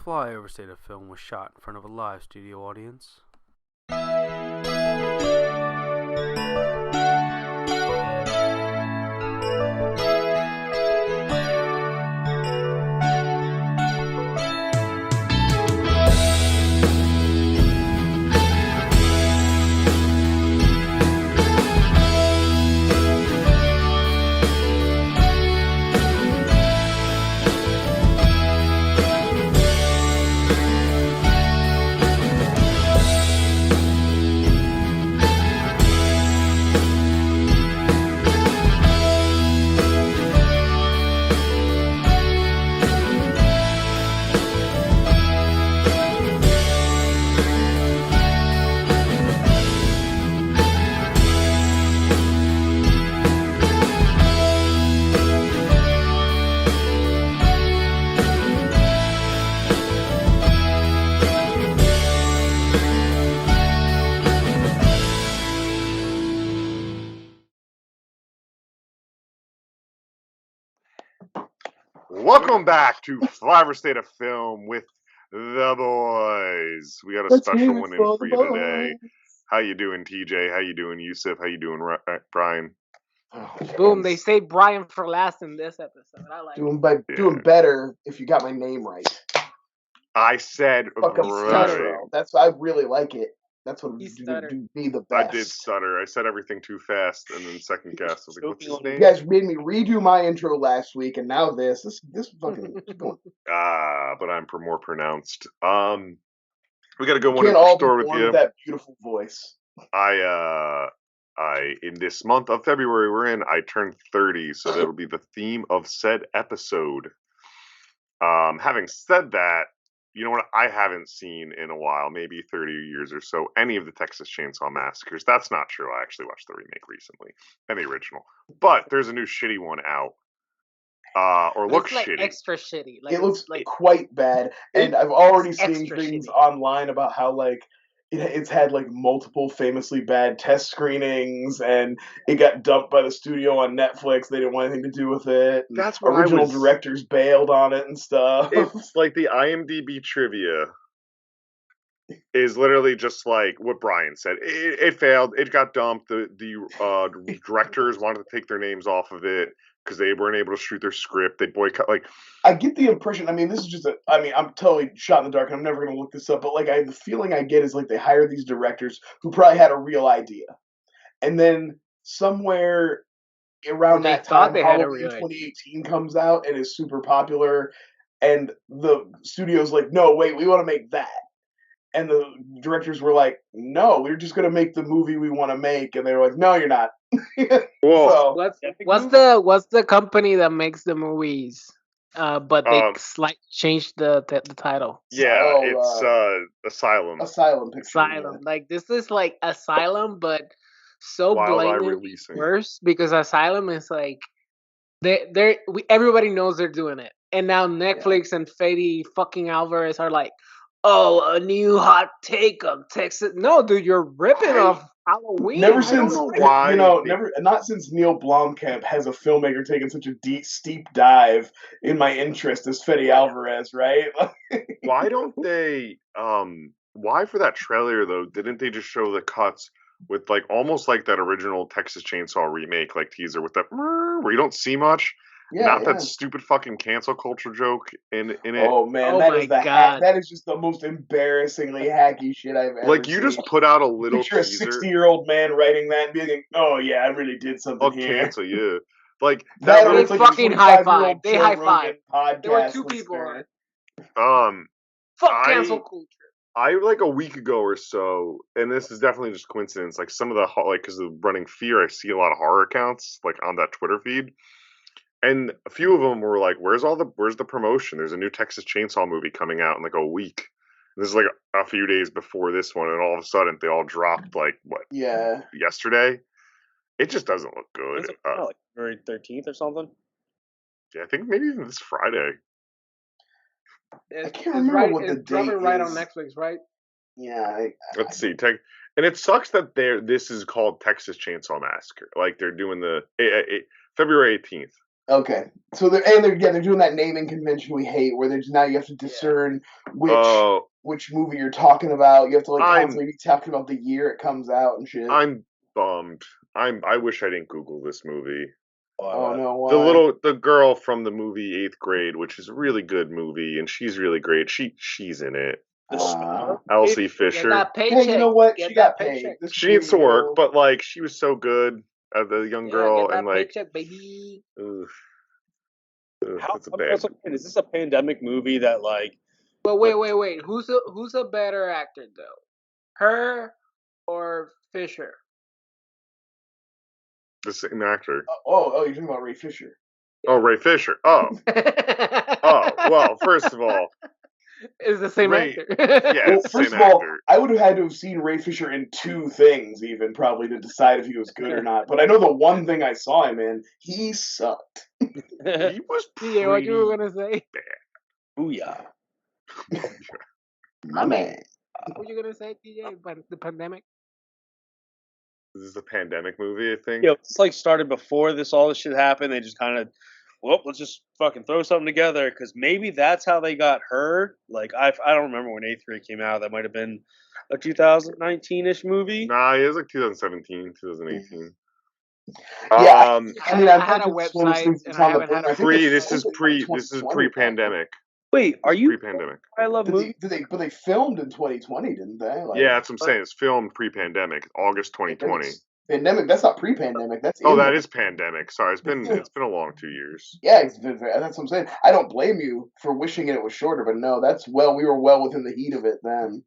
Flyover State of Film was shot in front of a live studio audience. Welcome back to Flyover State of Film with the boys. We got a special one in for you today. How you doing, TJ? How you doing, Yusuf? How you doing, Brian? Boom! They say Brian for last in this episode. I like doing better if you got my name right. I said right. That's I really like it. That's what do be the best. I did stutter. I said everything too fast, and then second guess. I was like, "What's his name?" You guys made me redo my intro last week, and now this fucking going. But I'm more pronounced. We got to go one in for store with you. With that beautiful voice. I in this month of February we're in, I turned 30, so that'll be the theme of said episode. Having said that, you know what I haven't seen in a while, maybe 30 years or so, any of the Texas Chainsaw Massacres. That's not true. I actually watched the remake recently and the original. But there's a new shitty one out. Or looks like shitty. Extra shitty. Like, it looks like quite bad. And I've already seen things online about how it's had multiple famously bad test screenings, and it got dumped by the studio on Netflix. They didn't want anything to do with it. That's what original directors bailed on it and stuff. It's like the IMDb trivia is literally just like what Brian said. It failed. It got dumped. The directors wanted to take their names off of it because they weren't able to shoot their script. They boycott. I get the impression. I mean, this is just I'm totally shot in the dark, and I'm never going to look this up. But the feeling I get is they hire these directors who probably had a real idea, and then somewhere around that time, Halloween 2018 comes out and is super popular, and the studio's like, no, wait, we want to make that. And the directors were like, no, we're just going to make the movie we want to make. And they were like, no, you're not. Well, what's the company that makes the movies? But they slightly changed the title. Yeah, it's Asylum. Asylum Picture. Asylum. Yeah. This is like Asylum, but so blatantly worse, because Asylum is everybody knows they're doing it. And now Netflix and Fede fucking Alvarez are like, oh, a new hot take on Texas. No, dude, you're ripping off Halloween. Not since Neil Blomkamp has a filmmaker taken such a steep dive in my interest as Fede Alvarez, right? Why don't they? Why for that trailer though? Didn't they just show the cuts with almost like that original Texas Chainsaw remake teaser with that where you don't see much? Yeah, that stupid fucking cancel culture joke in it. Oh man, that is just the most embarrassingly hacky shit I've ever seen. You just put out a little picture teaser. A 60-year-old man writing that and being like, oh yeah, I really did something here. Cancel, yeah. That they fucking high five. They high five. There were two people on it. Fuck cancel culture. I a week ago or so, and this is definitely just coincidence. Some of the because of running fear, I see a lot of horror accounts on that Twitter feed. And a few of them were like, where's the promotion? There's a new Texas Chainsaw movie coming out in a week. And this is a few days before this one, and all of a sudden they all dropped yesterday. It just doesn't look good. February 13th or something? Yeah, I think maybe even this Friday. I can't remember what the date is. Right on Netflix, right? Yeah. Let's see. And it sucks that this is called Texas Chainsaw Massacre. They're doing the February 18th. Okay, so they're doing that naming convention we hate, where there's now you have to discern which movie you're talking about. You have to constantly be talking about the year it comes out and shit. I'm bummed. I wish I didn't Google this movie. Oh no, why? The girl from the movie 8th Grade, which is a really good movie, and she's really great. She's in it. Elsie Fisher. Get that paycheck. Hey, you know what? Get she got paycheck. paid. She needs to work, but she was so good as the young girl, get that and paycheck, baby. It's bad. Is this a pandemic movie that But wait. Who's a better actor though? Her or Fisher? The same actor. You're talking about Ray Fisher. Oh, Ray Fisher. Oh. Well, first of all, it's the same actor. Yeah, first of all, I would have had to have seen Ray Fisher in 2 things, even probably, to decide if he was good or not. But I know the one thing I saw him in, he sucked. He was pretty what you were gonna say? bad. Booyah. My man. What were you gonna say, TJ? About the pandemic? This is a pandemic movie, I think. Yeah, it's started before all this shit happened. They just kind of, let's just fucking throw something together, because maybe that's how they got her. I don't remember when 8th Grade came out. That might have been a 2019-ish movie. Nah, it was 2017, 2018. Yeah, I mean, I had a website and I haven't had This is pre-pandemic. Wait, are you pre-pandemic? I love movies. But they filmed in 2020, didn't they? Yeah, that's what I'm saying. It's filmed pre-pandemic, August 2020. Pandemic? That's not pre-pandemic. That's that is pandemic. Sorry, it's been a long 2 years. Yeah, that's what I'm saying. I don't blame you for wishing it was shorter, but no, we were well within the heat of it then.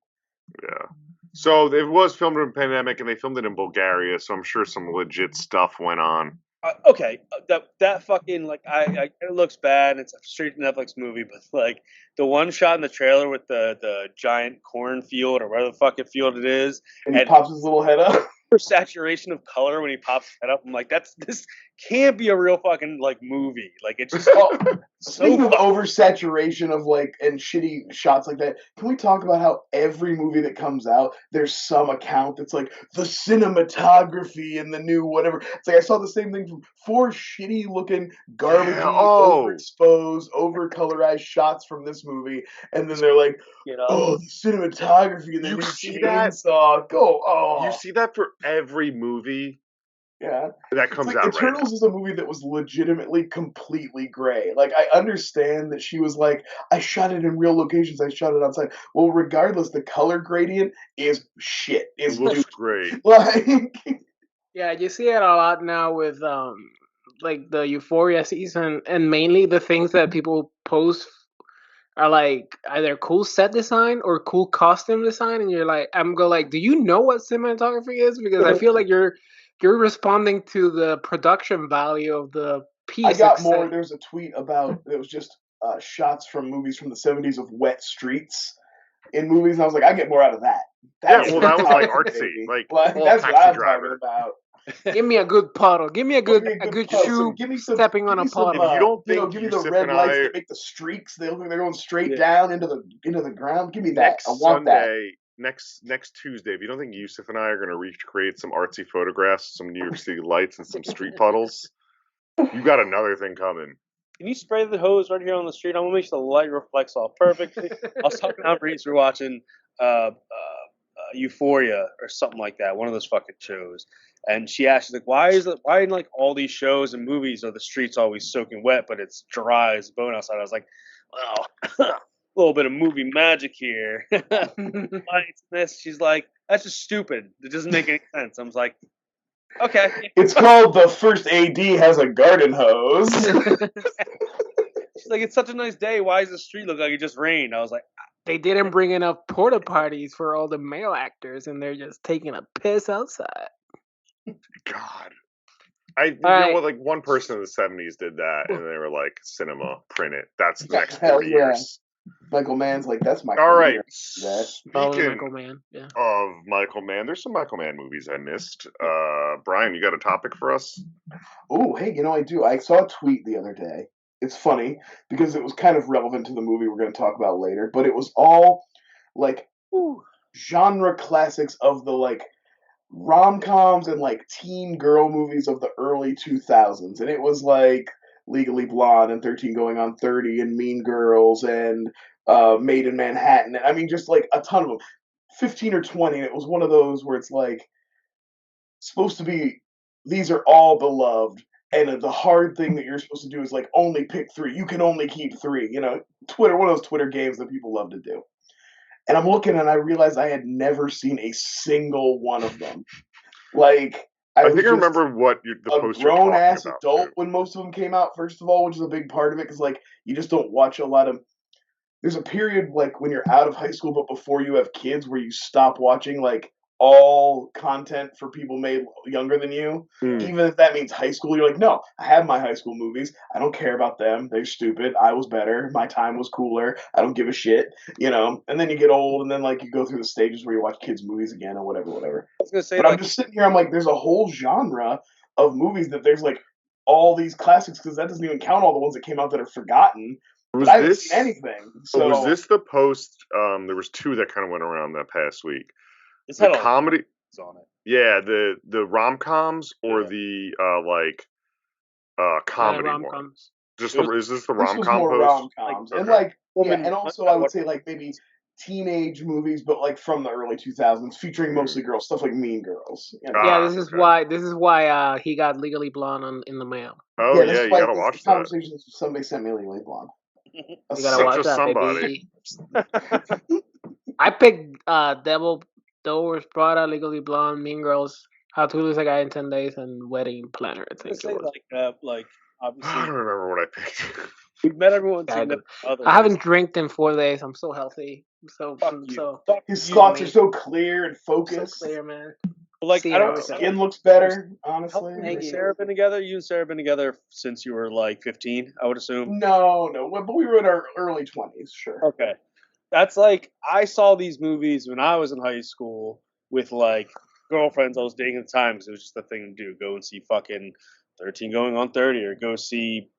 Yeah. So it was filmed in pandemic, and they filmed it in Bulgaria. So I'm sure some legit stuff went on. Okay, that fucking it looks bad. It's a straight Netflix movie, but the one shot in the trailer with the giant cornfield or whatever the fucking field it is, and he pops his little head up. Saturation of color when he pops his head up. I'm like, this can't be a real fucking movie. It's just speaking of oversaturation of and shitty shots like that, can we talk about how every movie that comes out, there's some account that's the cinematography and the new whatever. It's I saw the same thing from 4 shitty looking, garbagey, overexposed, overcolorized shots from this movie, and then they're like, the cinematography and the new chainsaw. You see that for every movie. Yeah, that comes out. Eternals is a movie that was legitimately completely gray. I understand that she was I shot it in real locations. I shot it outside. Well, regardless, the color gradient is shit. It looks great. Yeah, you see it a lot now with the Euphoria season, and mainly the things that people post are either cool set design or cool costume design, and you're do you know what cinematography is? Because I feel like you're responding to the production value of the piece. I got more. There's a tweet about it was just shots from movies from the 70s of wet streets in movies, and I was like, I get more out of that. That was artsy. That's what I'm talking about. Give me a good puddle. Give me a good shoe. Give me some stepping on a puddle. If you don't think give me the red lights that make the streaks. They look like they're going straight down into the ground. Give me that. I want that. Next Tuesday, if you don't think Yusuf and I are going to recreate some artsy photographs, some New York City lights, and some street puddles, you got another thing coming. Can you spray the hose right here on the street? I'm going to make sure the light reflects off perfectly. I was talking to Reese, we were watching Euphoria or something like that, one of those fucking shows. And she asked, she's why in all these shows and movies are the streets always soaking wet, but it's dry as a bone outside? I was like, well, a little bit of movie magic here. Lights, this. She's like, that's just stupid. It doesn't make any sense. I was like, okay. It's called The First AD Has a Garden Hose. She's like, it's such a nice day. Why does the street look like it just rained? I was like, they didn't bring enough porta potties for all the male actors, and they're just taking a piss outside. God. You know what, one person in the 70s did that, and they were like, cinema, print it. That's the next 40 years. Michael Mann's that's my All right. Speaking Michael Mann, of Michael Mann, there's some Michael Mann movies I missed. Brian, you got a topic for us? Oh, hey, I do. I saw a tweet the other day. It's funny because it was kind of relevant to the movie we're going to talk about later, but it was all genre classics of the rom-coms and teen girl movies of the early 2000s, and it was Legally Blonde and 13 Going on 30 and Mean Girls and Made in Manhattan. I mean, just like a ton of them. 15 or 20, and it was one of those where it's like supposed to be, these are all beloved, and the hard thing that you're supposed to do is like only pick 3. You can only keep 3. You know, Twitter, one of those Twitter games that people love to do. And I'm looking and I realized I had never seen a single one of them. Like, I think I remember what the post you're talking grown-ass about. adult when most of them came out, first of all, which is a big part of it, because, like, you just don't watch a lot of... There's a period, like, when you're out of high school, but before you have kids, where you stop watching, like, all content for people made younger than you. Even if that means high school, you're like, no, I have my high school movies. I don't care about them. They're stupid. I was better. My time was cooler. I don't give a shit, you know? And then you get old, and then, like, you go through the stages where you watch kids' movies again or whatever. I was gonna say, but I'm just sitting here, I'm like, there's a whole genre of movies that there's, like, all these classics, because that doesn't even count all the ones that came out that are forgotten. But I haven't seen anything. So was this the post? There was 2 that kind of went around that past week. It's the comedy on it. Yeah, the rom-coms or the comedy ones. Is this the rom-com more post? rom-coms. Like, and like and also I would say like maybe teenage movies, but like from the early 2000s, featuring mostly girls, stuff like Mean Girls. You know? Yeah, this is why he got Legally Blonde in the mail. Oh yeah, you gotta watch that. Conversations somebody sent me Legally Blonde. You gotta watch that, somebody. baby. I picked Devil Doors, Prada, Legally Blonde, Mean Girls, How to Lose a Guy in 10 Days, and Wedding Planner. I think it was. Like obviously, I don't remember what I picked. We've met everyone. I haven't drank in 4 days. I'm so healthy. His thoughts are so clear and focused. So clear, man. Like, skin looks better, honestly. You and Sarah been together? You and Sarah have been together since you were like 15, I would assume? No, but we were in our early 20s, sure. Okay. That's like, I saw these movies when I was in high school with like girlfriends I was dating at the time, because it was just the thing to do. Go and see fucking 13 Going on 30, or go see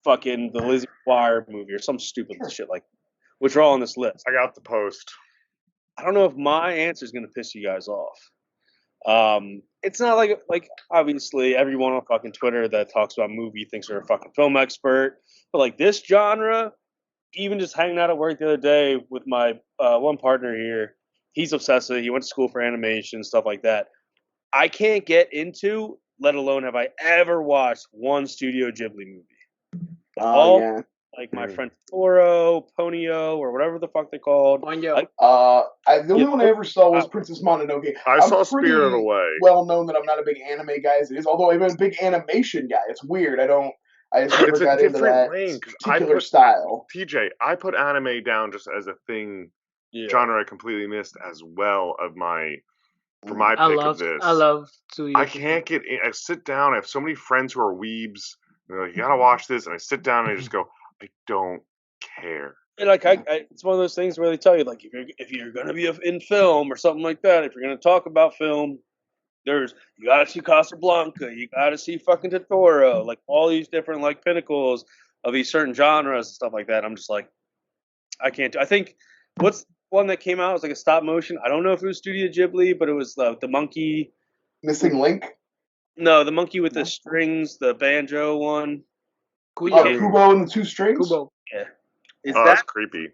fucking the Lizzie McGuire movie, or some stupid shit like that, which are all on this list. I got the post. I don't know if my answer is going to piss you guys off. It's not like obviously everyone on fucking Twitter that talks about movie thinks they're a fucking film expert, but like this genre, even just hanging out at work the other day with my one partner here, he's obsessed with it. He went to school for animation, stuff like that. I can't get into, let alone have I ever watched one Studio Ghibli movie. Yeah. Like my friend Toro, Ponyo, or whatever the fuck they're called. Ponyo. The only one I ever saw was Princess Mononoke. I saw Spirited Away. Well known that I'm not a big anime guy as it is, although I'm a big animation guy. It's weird. I just never got into that particular style. TJ, I put anime down just as a thing, genre I completely missed as well of for my pick of this. I love Studio. I can't get in. I sit down. I have so many friends who are weebs. They're like, you gotta watch this, and I sit down and I just go, I don't care. And like it's one of those things where they tell you, like, if you're gonna be in film or something like that, if you're gonna talk about film, you gotta see Casablanca, you gotta see fucking Totoro, like all these different like pinnacles of these certain genres and stuff like that. I'm just like, I can't. I think what's one that came out was like a stop motion. I don't know if it was Studio Ghibli, but it was the monkey. Missing Link. No, the monkey with the strings, the banjo one. Kubo and the 2 strings. Kubo. Yeah. That's creepy.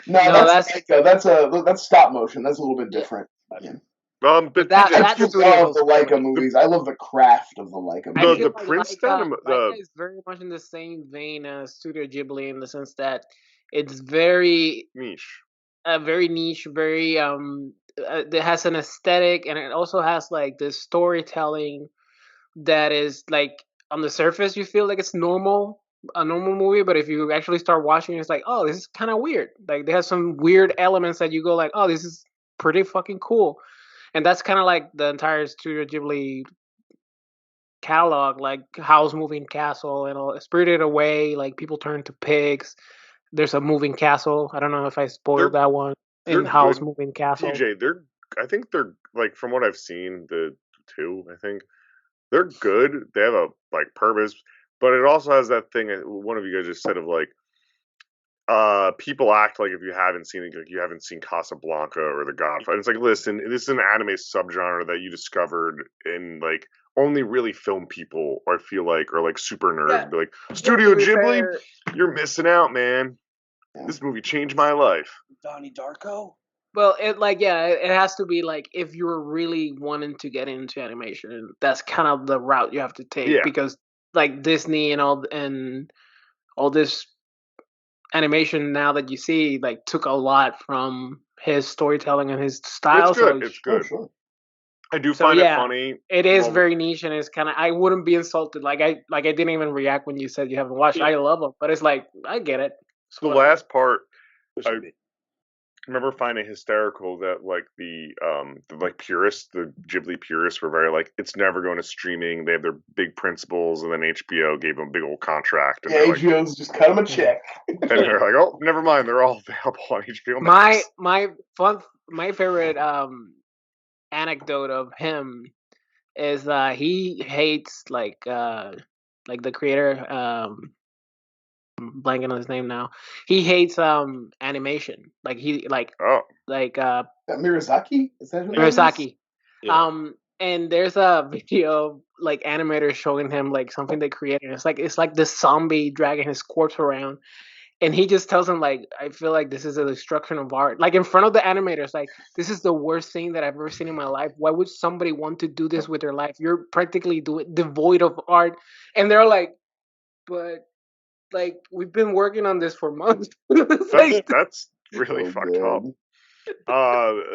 No, that's stop motion. That's a little bit different. Yeah. But that's the Leica movies. I love the craft of the Leica movies. The Prince Leica is very much in the same vein as Studio Ghibli in the sense that it's very niche. Very niche, very it has an aesthetic, and it also has like this storytelling that is like on the surface you feel like it's a normal movie, but if you actually start watching, it's like, oh, this is kind of weird. Like they have some weird elements that you go like, oh, this is pretty fucking cool. And that's kind of like the entire Studio Ghibli catalog, like Howl's Moving Castle and all, Spirited Away, like People Turn to Pigs. There's a moving castle. I don't know if I spoiled that one in Howl's Moving Castle. TJ, I think they're like, from what I've seen, the 2, I think they're good. They have a like purpose, but it also has that thing one of you guys just said of like, people act like if you haven't seen it, like you haven't seen Casablanca or The Godfather. It's like, listen, this is an anime subgenre that you discovered in like only really film people, I feel like, are like super nerds. Yeah. Be like, Studio To be Ghibli, fair, you're missing out, man. This movie changed my life. Donnie Darko. well, it has to be like if you're really wanting to get into animation, that's kind of the route you have to take Yeah. because like Disney and all this animation now that you see like took a lot from his storytelling and his style. It's good. So It's Oh, good. sure. I do So, find yeah, it funny. it is Well, very niche and it's kind of I wouldn't be insulted. I didn't even react when you said you haven't watched. Yeah. I love them, but it's like I get it. It's The whatever. last part, Which I would be- remember finding hysterical that like the like purists, the Ghibli purists, were very like, it's never going to streaming. They have their big principles, and then HBO gave them a big old contract, and Yeah, they're like, HBO's just cut him a check. and they're like, oh, never mind, they're all available on HBO Max. My favorite anecdote of him is he hates like the creator I'm blanking on his name now. He hates animation. Like he like Oh, That Miyazaki? Is that who that is? Murasaki. Yeah. And there's a video of like animators showing him like something they created. It's like this zombie dragging his corpse around. And he just tells him like, I feel like this is a destruction of art. Like in front of the animators, like this is the worst thing that I've ever seen in my life. Why would somebody want to do this with their life? You're practically devoid of art. And they're like, but like we've been working on this for months. It's like, that's really Oh, fucked up. man.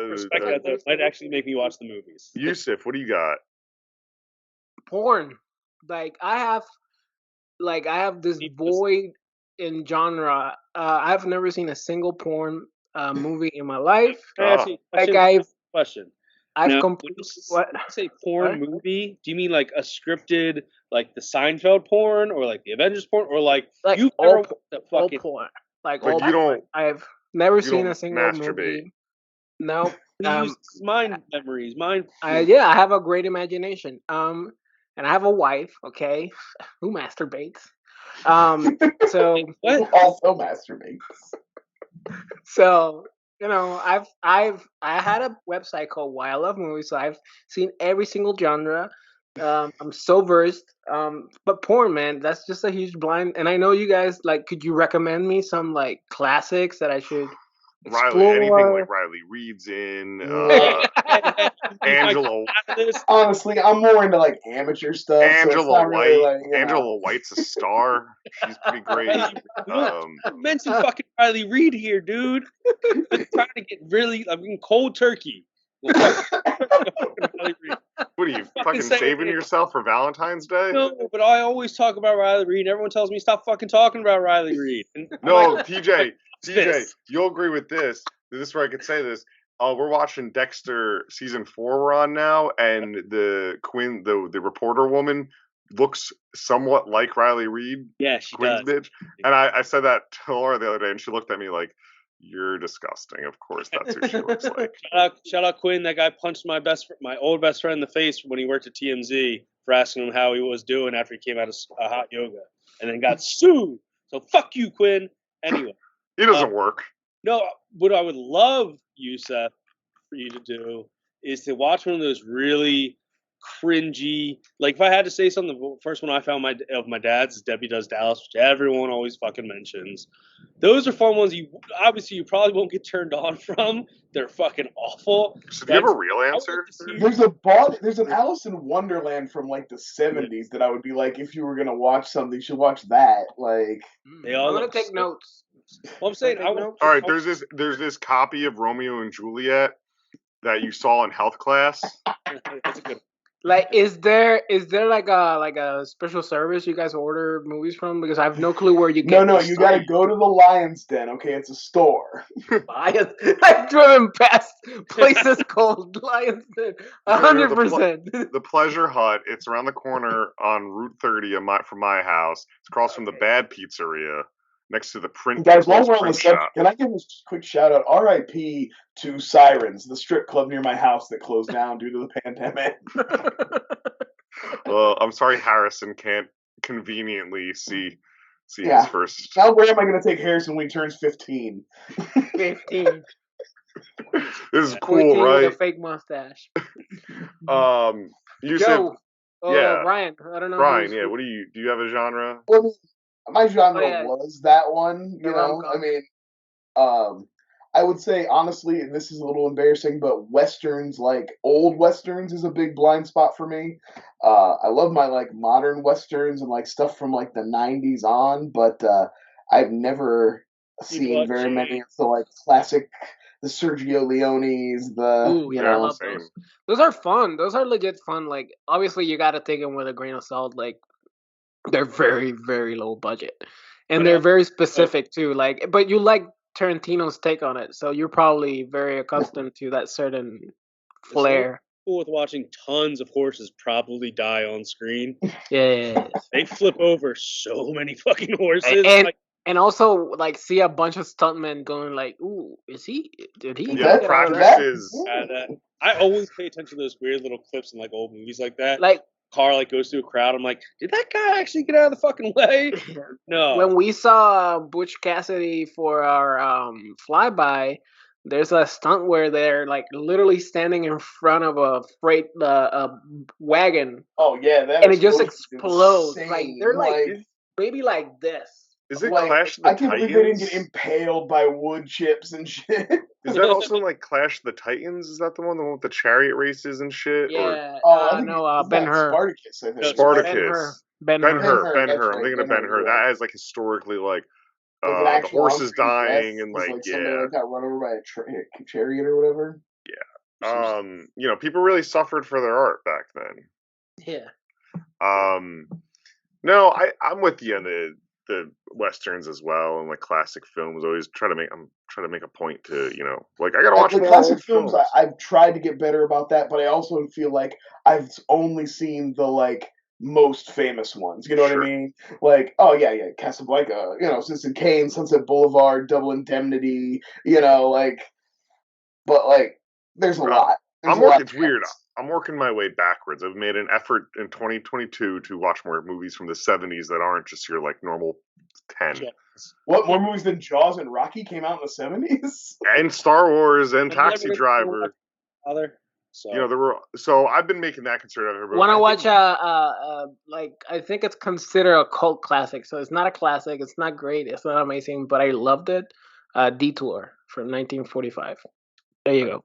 Respect that though. Might actually make me watch the movies. Yusuf, what do you got? porn. Like I have this void in genre. I've never seen a single porn movie in my life. Can I ask you a Like question? I've Now, completely when what? you say porn What? movie, do you mean like a scripted, like the Seinfeld porn, or like the Avengers porn, or like Like you've all never po- watched the all fucking porn. Like Like all you porn. don't I've never you seen don't a single masturbate. movie. No. you use mind memories, mind. I have a great imagination. And I have a wife, okay, who masturbates. So What? Also masturbates. so I had a website called Why I Love Movies, so I've seen every single genre. I'm so versed. But porn, man, that's just a huge blind. And I know you guys like. Could you recommend me some like classics that I should Riley, anything explore? like Riley Reed's in, Yeah. Hey, Angela this. Honestly, I'm more into like amateur stuff. So it's Angela not really White. like, you know. Angela White's a star. She's pretty great. Mention fucking Riley Reed here, dude. I'm trying to get really. I'm getting cold turkey. Well, fucking Riley Reid. What are you Fucking fucking say saving it. yourself for Valentine's Day? No, but I always talk about Riley Reid. Everyone tells me stop fucking talking about Riley Reid. And I'm No, like, TJ, this. you'll agree with this. This is where I could say this. We're watching Dexter season 4 we're on now, and the Quinn, the reporter woman, looks somewhat like Riley Reid, Yeah, she Quinn's does. bitch. And I said that to Laura the other day, and she looked at me like, "You're disgusting." Of course, that's who she looks like. Shout out Quinn. That guy punched my old best friend in the face when he worked at TMZ for asking him how he was doing after he came out of hot yoga, and then got sued. So fuck you, Quinn. Anyway, He doesn't work. no. What I would love you, Seth, for you to do is to watch one of those really cringy. Like if I had to say something, the first one I found of my dad's is Debbie Does Dallas, which everyone always fucking mentions. Those are fun ones. You probably won't get turned on from. They're fucking awful. So do you have a real answer? There's an Alice in Wonderland from like the 70s that I would be like, if you were gonna watch something, you should watch that. Like, They all I'm gonna look take so- notes. Well, I'm saying, Take notes. All right, there's this copy of Romeo and Juliet that you saw in health class. That's a good. Like, is there like a special service you guys order movies from? Because I have no clue where you get. no, these you gotta sites. go to the Lion's Den. Okay, it's a store. I've driven past places called Lions Den. 100%. The Pleasure Hut. It's around the corner on Route 30 from my house. It's across from the Bad Pizzeria, next to the print. Guys, while we're on the print subject, shop. can I give a quick shout out? R.I.P. to Sirens, the strip club near my house that closed down due to the pandemic. Well, I'm sorry Harrison can't conveniently see Yeah. his first. Now, where am I going to take Harrison when he turns 15? 15. This is 14 cool, with a right? fake mustache. You said Joe, Oh, Yeah. Brian. I don't know. Brian, yeah. Do you have a genre? Well, I mean, my genre Oh, yeah. was that one. The You know, I rom-com. mean, I would say honestly, and this is a little embarrassing, but westerns, like old westerns, is a big blind spot for me. I love my like modern westerns and like stuff from like the '90s on, but I've never seen very many of the like classic, the Sergio Leones, Ooh, yeah, I Yeah, love same. those. Those are fun. Those are legit fun. Like, obviously, you got to take them with a grain of salt. Like, they're very, very low budget, and But they're very specific too. Like, but you like Tarantino's take on it, so you're probably very accustomed to that certain flair. Cool with watching tons of horses probably die on screen. Yeah. They flip over so many fucking horses. And like, and also like see a bunch of stuntmen going like, "Ooh, did he Yeah, get out of that?" practices. I always pay attention to those weird little clips in like old movies like that. Like Car like goes through a crowd. I'm like, did that guy actually get out of the fucking way? No. when we saw Butch Cassidy for our flyby, there's a stunt where they're like literally standing in front of a freight wagon, Oh yeah, that and it just explosion's explodes. Like insane. they're like maybe like this. Is it Like, Clash of the I can't Titans? believe they didn't get impaled by wood chips and shit. Is that also like Clash of the Titans? Is that the one with the chariot races and shit? Or Yeah. I think No. isn't Ben that Hur. Spartacus, I think. Spartacus. Ben Ben Hur. Hur. that's I'm right, thinking of Ben Hur. you're That right. has like historically like Like an the actual horses on-screen dying death and was, like somebody yeah. like got run over by a chariot or whatever. You know, people really suffered for their art back then. Yeah. No, I'm with you on the westerns as well and like classic films. I'm trying to make a point to, you know, like I gotta watch Like more classic old films, films. I've tried to get better about that, but I also feel like I've only seen the like most famous ones. You know what I Sure. mean? Like, oh yeah, Casablanca, you know, Citizen Kane, Sunset Boulevard, Double Indemnity, you know, like, but like, there's a lot. There's a lot It's weird. I'm working my way backwards. I've made an effort in 2022 to watch more movies from the 70s that aren't just your like normal 10. What more movies than Jaws and Rocky came out in the 70s? And Star Wars and I'm never Taxi gonna Driver. Father. So You know, there were. So I've been making that concerted effort. Want to watch like I think it's considered a cult classic. So it's not a classic. It's not great. It's not amazing, but I loved it. Detour from 1945. There you go.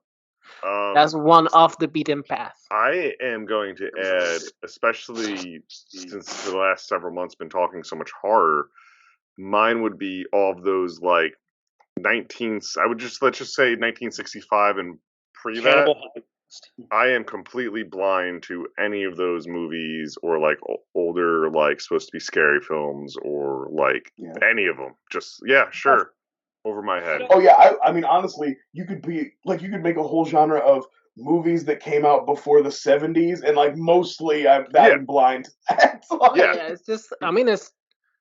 That's one off the beaten path. I am going to add, especially since the last several months been talking so much horror, mine would be all of those like let's just say 1965 and pre that. I am completely blind to any of those movies or like older like supposed to be scary films or like any of them. Just sure. Over my head. Oh yeah, I mean honestly, you could make a whole genre of movies that came out before the 70s, and like mostly I'm blind to that. Yeah, it's just it's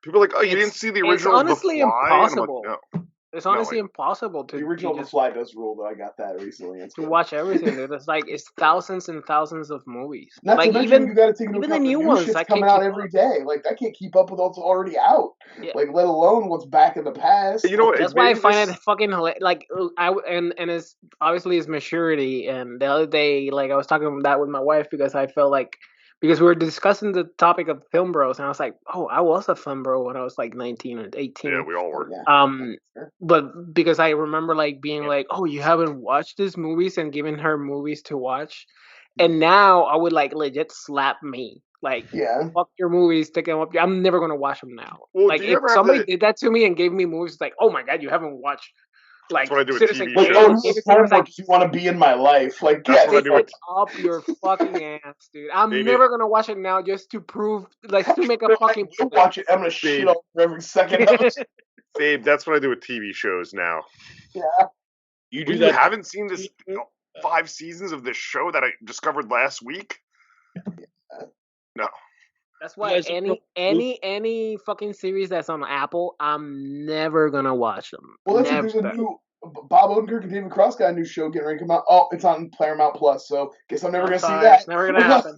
people are like, oh, you didn't see the original. It's honestly The Fly? impossible. And I'm like, no. It's honestly impossible to the original The Fly does rule, though. I got that recently. To watch everything, dude. It's thousands and thousands of movies. Not like to mention, you got to take into even account the new new ones shit's I coming out every day. Like I can't keep up with what's already out. Yeah. Like let alone what's back in the past. You know what? That's why I find it fucking like and it's obviously it's maturity. And the other day, like I was talking about that with my wife because I felt like. Because we were discussing the topic of film bros, and I was like, "Oh, I was a film bro when I was like 19 or 18." Yeah, we all were. But because I remember like being like, "Oh, you haven't watched these movies," and giving her movies to watch, and now I would like legit slap me, like, "Fuck your movies, take them up." I'm never gonna watch them now. Well, like if somebody did that to me and gave me movies, it's like, "Oh my god, you haven't watched." Like, that's what I do with Citizen TV Kane. shows. Like, you want to be in my life? Like, that's what I do with up your fucking ass, dude. I'm never gonna watch it now just to prove, like, to make a fucking. You watch it, I'm gonna shit all over every second of it. Babe, that's what I do with TV shows now. Yeah. You haven't seen this 5 seasons of this show that I discovered last week? No. That's why any fucking series that's on Apple, I'm never gonna watch them. Well, there's a new Bob Odenkirk and David Cross got a new show getting ready to come out. Oh, it's on Paramount Plus, so guess I'm never gonna see that. It's never gonna happen.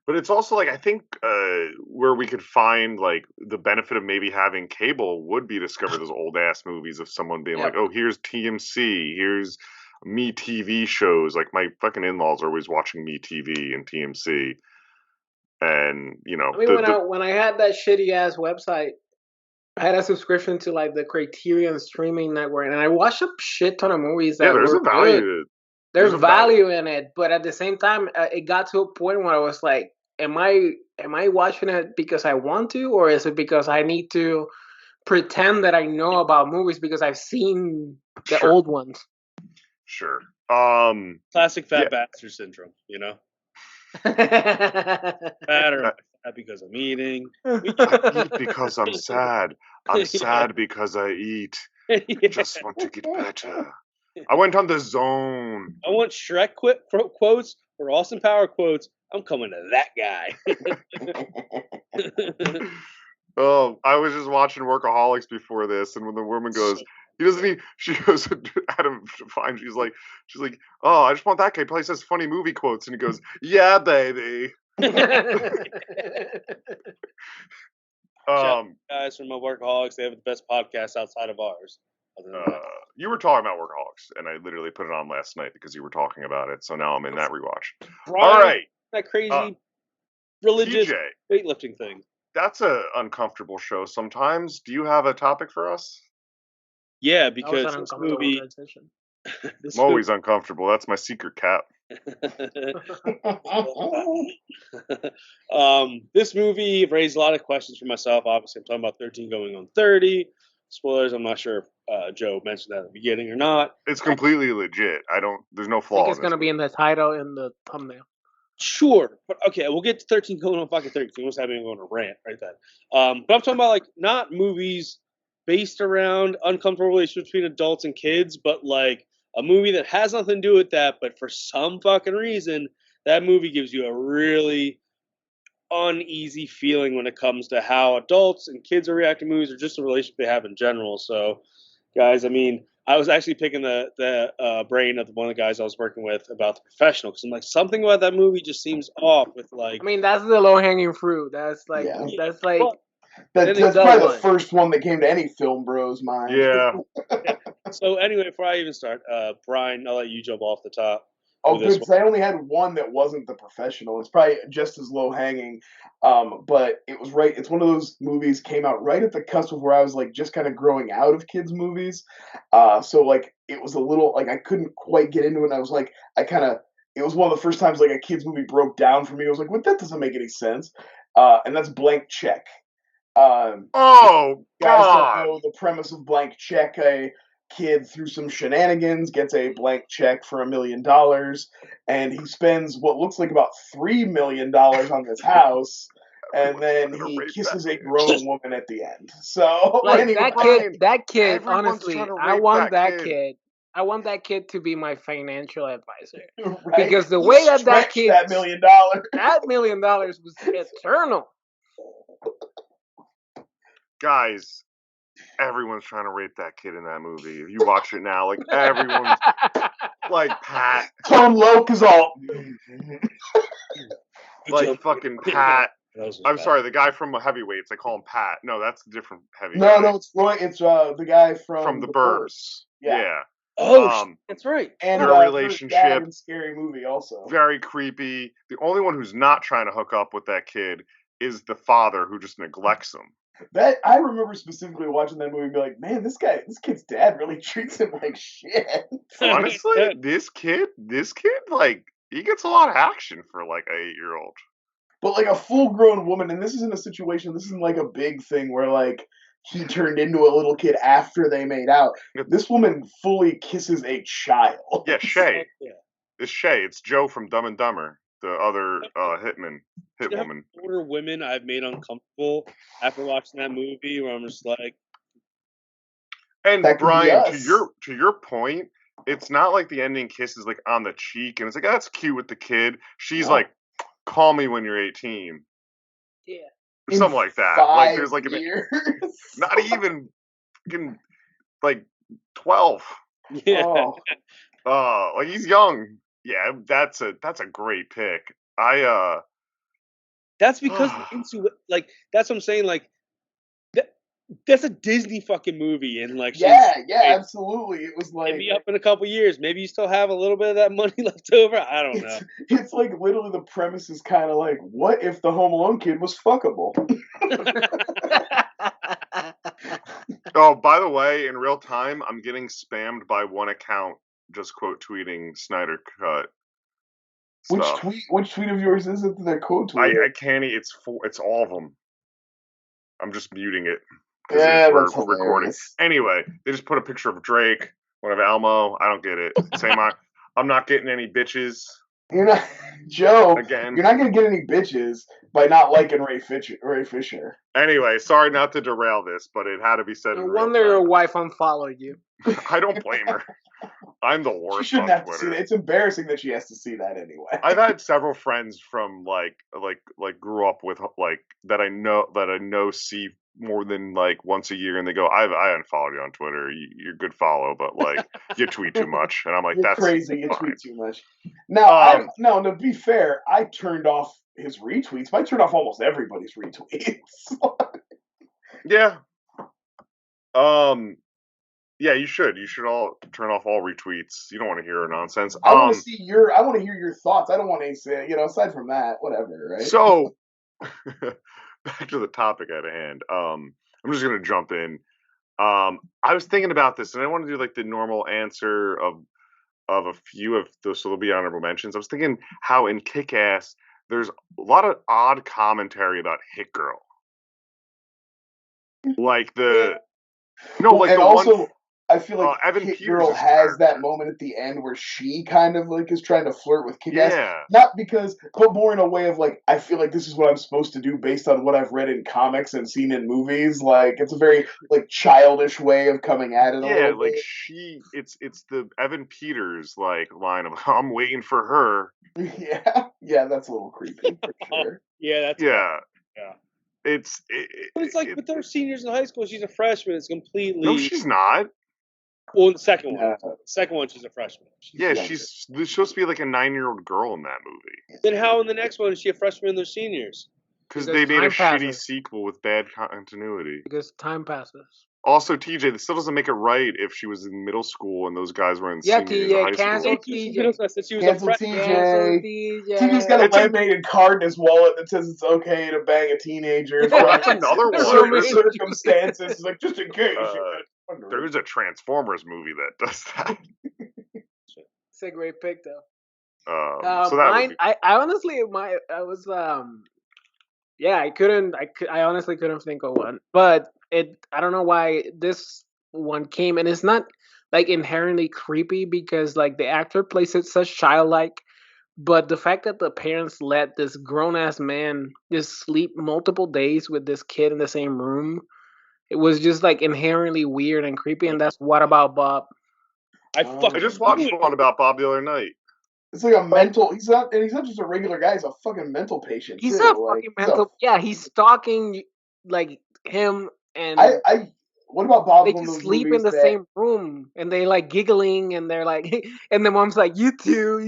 But it's also like I think where we could find like the benefit of maybe having cable would be discover those old ass movies of someone being like, oh, here's TMC, here's Me TV shows. Like my fucking in-laws are always watching Me TV and TMC, and you know I mean, when I had that shitty ass website, I had a subscription to like the Criterion streaming network, and I watched a shit ton of movies that there's were a value. good. There's There's a value. value in it, but at the same time, it got to a point where I was like, "Am I watching it because I want to, or is it because I need to pretend that I know about movies because I've seen the Sure. old ones?" Sure. Classic fat Yeah. bastard syndrome, you know? Yeah, Fat or fat because I'm eating. I eat because I'm sad. I'm sad because I eat. I just want to get better. I went on the zone. I want Shrek quotes or Austin Power quotes. I'm coming to that guy. Oh, I was just watching Workaholics before this, and when the woman goes, he doesn't need. She goes, Adam Fine. She's like, oh, I just want that guy. He probably says funny movie quotes, and he goes, yeah, baby. Guys from Workaholics, they have the best podcast outside of ours. You were talking about Workaholics, and I literally put it on last night because you were talking about it. So now I'm in that rewatch. Brian, all right, that crazy religious TJ, weightlifting thing. That's an uncomfortable show sometimes. Do you have a topic for us? Yeah, because this movie... I'm always uncomfortable. That's my secret cap. This movie raised a lot of questions for myself. Obviously, I'm talking about 13 going on 30. Spoilers, I'm not sure if Joe mentioned that at the beginning or not. It's completely legit. There's no flaw. I think it's going to be in the title and the thumbnail. Sure, but okay, we'll get to 13 going on fucking 30. We almost have me going on a rant right then. But I'm talking about like not movies based around uncomfortable relationships between adults and kids, but like a movie that has nothing to do with that, but for some fucking reason, that movie gives you a really uneasy feeling when it comes to how adults and kids are reacting to movies or just the relationship they have in general. So, guys, I mean, I was actually picking the brain of one of the guys I was working with about The Professional because I'm like, something about that movie just seems off with like. I mean, that's the low hanging fruit. That's like that's like. Well, that's probably the first one that came to any film bro's mind. Yeah. So anyway, before I even start, Brian, I'll let you jump off the top. Oh, good, because I only had one that wasn't The Professional. It's probably just as low-hanging, but it was right. It's one of those movies came out right at the cusp of where I was like just kind of growing out of kids' movies. So like it was a little like I couldn't quite get into it. And I was like it was one of the first times like a kids' movie broke down for me. I was like, what? That doesn't make any sense. And that's Blank Check. Oh, guys God. don't know the premise of Blank Check. A kid through some shenanigans gets a blank check for $1 million, and he spends what looks like about $3 million on this house, and then he kisses a grown woman at the end. So like anyway, that kid, honestly, I want that kid. I want that kid to be my financial advisor, right? Because the way that kid, that $1 million, that $1 million was eternal. Guys, everyone's trying to rape that kid in that movie. If you watch it now, like everyone's like Pat. Tom Loke is all like fucking Pat. I'm sorry, the guy from Heavyweights. They call him Pat. No, that's a different Heavyweight. No, it's Roy. It's the guy from the Burbs. Yeah. Oh, that's right. And their relationship, in Scary Movie, also very creepy. The only one who's not trying to hook up with that kid is the father, who just neglects him. That I remember specifically watching that movie and be like, man, this kid's dad really treats him like shit. Honestly, this kid, like, he gets a lot of action for like an 8-year-old. But like a full-grown woman, and this isn't a situation. This isn't like a big thing where like he turned into a little kid after they made out. This woman fully kisses a child. Yeah, Shay. It's Shay. It's Joe from Dumb and Dumber, the other hit woman. Older women I've made uncomfortable after watching that movie, where I'm just like. And Brian, to your point, it's not like the ending kiss is like on the cheek, and it's like, that's cute with the kid. She's like, call me when you're 18. Yeah. Something like that. Like there's like not even like 12. Yeah. Like he's young. Yeah, that's a great pick. That's because that's what I'm saying. Like that's a Disney fucking movie, and like Yeah, absolutely. It was like maybe up in a couple years, maybe you still have a little bit of that money left over. I don't know. it's like literally the premise is kind of like, what if the Home Alone kid was fuckable? Oh, by the way, in real time, I'm getting spammed by one account just quote tweeting Snyder Cut. Stuff. Which tweet of yours is it that they're quote tweeting? I can't. It's all of them. I'm just muting it. Yeah, we're that's recording. hilarious. Anyway, they just put a picture of Drake, one of Elmo. I don't get it. Same. I'm not getting any bitches. You're not, Joe. Again. You're not gonna get any bitches by not liking Ray Fisher. Anyway, sorry not to derail this, but it had to be said. No wonder your wife unfollowed you. I don't blame her. I'm the worst. She shouldn't on have Twitter. to see that. It's embarrassing that she has to see that anyway. I've had several friends from like grew up with like that I know see more than like once a year, and they go, I unfollowed you on Twitter. You're a good follow, but like you tweet too much, and I'm like, You're that's crazy. You fine. tweet too much. Now, no. To be fair, I turned off his retweets. I turned off almost everybody's retweets. Yeah. Yeah, you should. You should all turn off all retweets. You don't want to hear nonsense. I want to see I want to hear your thoughts. I don't want to say, aside from that, whatever, right? So, back to the topic at hand. I'm just gonna jump in. I was thinking about this, and I want to do like the normal answer of a few of those, so there'll be honorable mentions. I was thinking how in Kick-Ass there's a lot of odd commentary about Hit Girl, like the also, I feel like Evan Hit Peters' Girl has character. that moment at the end where she kind of like is trying to flirt with Kick-Ass. Yeah. Not because, but more in a way of like, I feel like this is what I'm supposed to do based on what I've read in comics and seen in movies. Like, it's a very like childish way of coming at it. Yeah, like it's the Evan Peters like line of I'm waiting for her. Yeah, that's a little creepy for sure. Yeah. It's like with their seniors in high school, she's a freshman. It's completely. No, she's not. Well, in the second one. Second one, she's a freshman. She's supposed to be like a 9-year-old girl in that movie. Then how in the next one is she a freshman and they're seniors? Because they made a shitty sequel with bad continuity. Because time passes. Also, TJ, this still doesn't make it right if she was in middle school and those guys were in seniors in high cancel school. TJ. Cancel TJ. TJ's got a laminated card in his wallet that says it's okay to bang a teenager. That's another one. Certain circumstances, like just in case. There is a Transformers movie that does that. It's a great pick, though. So that I honestly, I honestly couldn't think of one, but I don't know why this one came, and it's not like inherently creepy because like the actor plays it such childlike, but the fact that the parents let this grown ass man just sleep multiple days with this kid in the same room, it was just like inherently weird and creepy, and that's What About Bob? I just watched What About Bob the other night. It's like a mental. He's not just a regular guy. He's a fucking mental patient. He's a fucking mental. Yeah, he's stalking like him and. What about Bob? They just sleep in the same room, and they like giggling, and they're like, and the mom's like, "You too,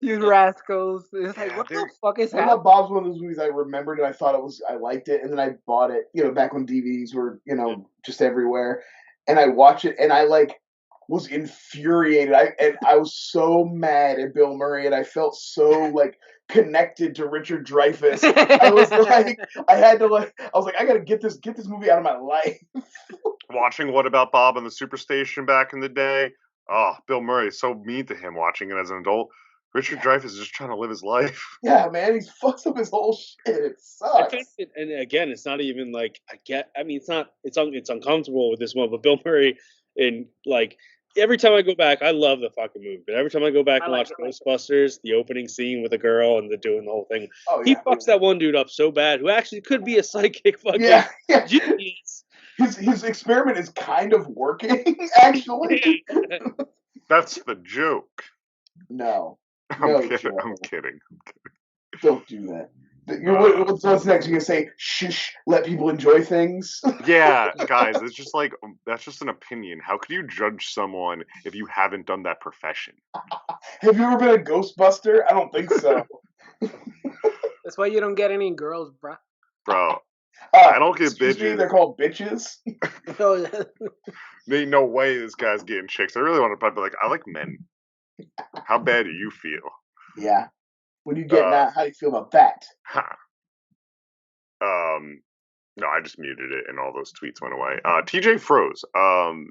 you rascals." It's like, what the fuck is happening? What about Bob's one of those movies I remembered and I liked it, and then I bought it. Back when DVDs were just everywhere, and I watched it, and I like was infuriated. I was so mad at Bill Murray, and I felt so like connected to Richard Dreyfuss. I was like, I was like, I gotta get this movie out of my life. Watching What About Bob on the Superstation back in the day. Oh, Bill Murray is so mean to him watching it as an adult. Richard Dreyfuss is just trying to live his life. Yeah, man, he fucks up his whole shit. It sucks. And again, it's not even like it's uncomfortable with this one, but Bill Murray and like. Every time I go back, I love the fucking movie. But every time I go back and watch Ghostbusters, the opening scene with the girl and doing the whole thing, he fucks that one dude up so bad, who actually could be a psychic fucking genius. His experiment is kind of working, actually. That's the joke. No. I'm kidding. Don't do that. What's next? You're gonna say, "Shh, let people enjoy things." Yeah, guys, it's just like that's just an opinion. How could you judge someone if you haven't done that profession? Have you ever been a Ghostbuster? I don't think so. That's why you don't get any girls, bruh. Bro, I don't get Excuse me, bitches. they're called bitches. There ain't no way this guy's getting chicks. I really want to probably be like, I like men. How bad do you feel? Yeah. When you get that, how do you feel about that? Huh. No, I just muted it and all those tweets went away. TJ froze.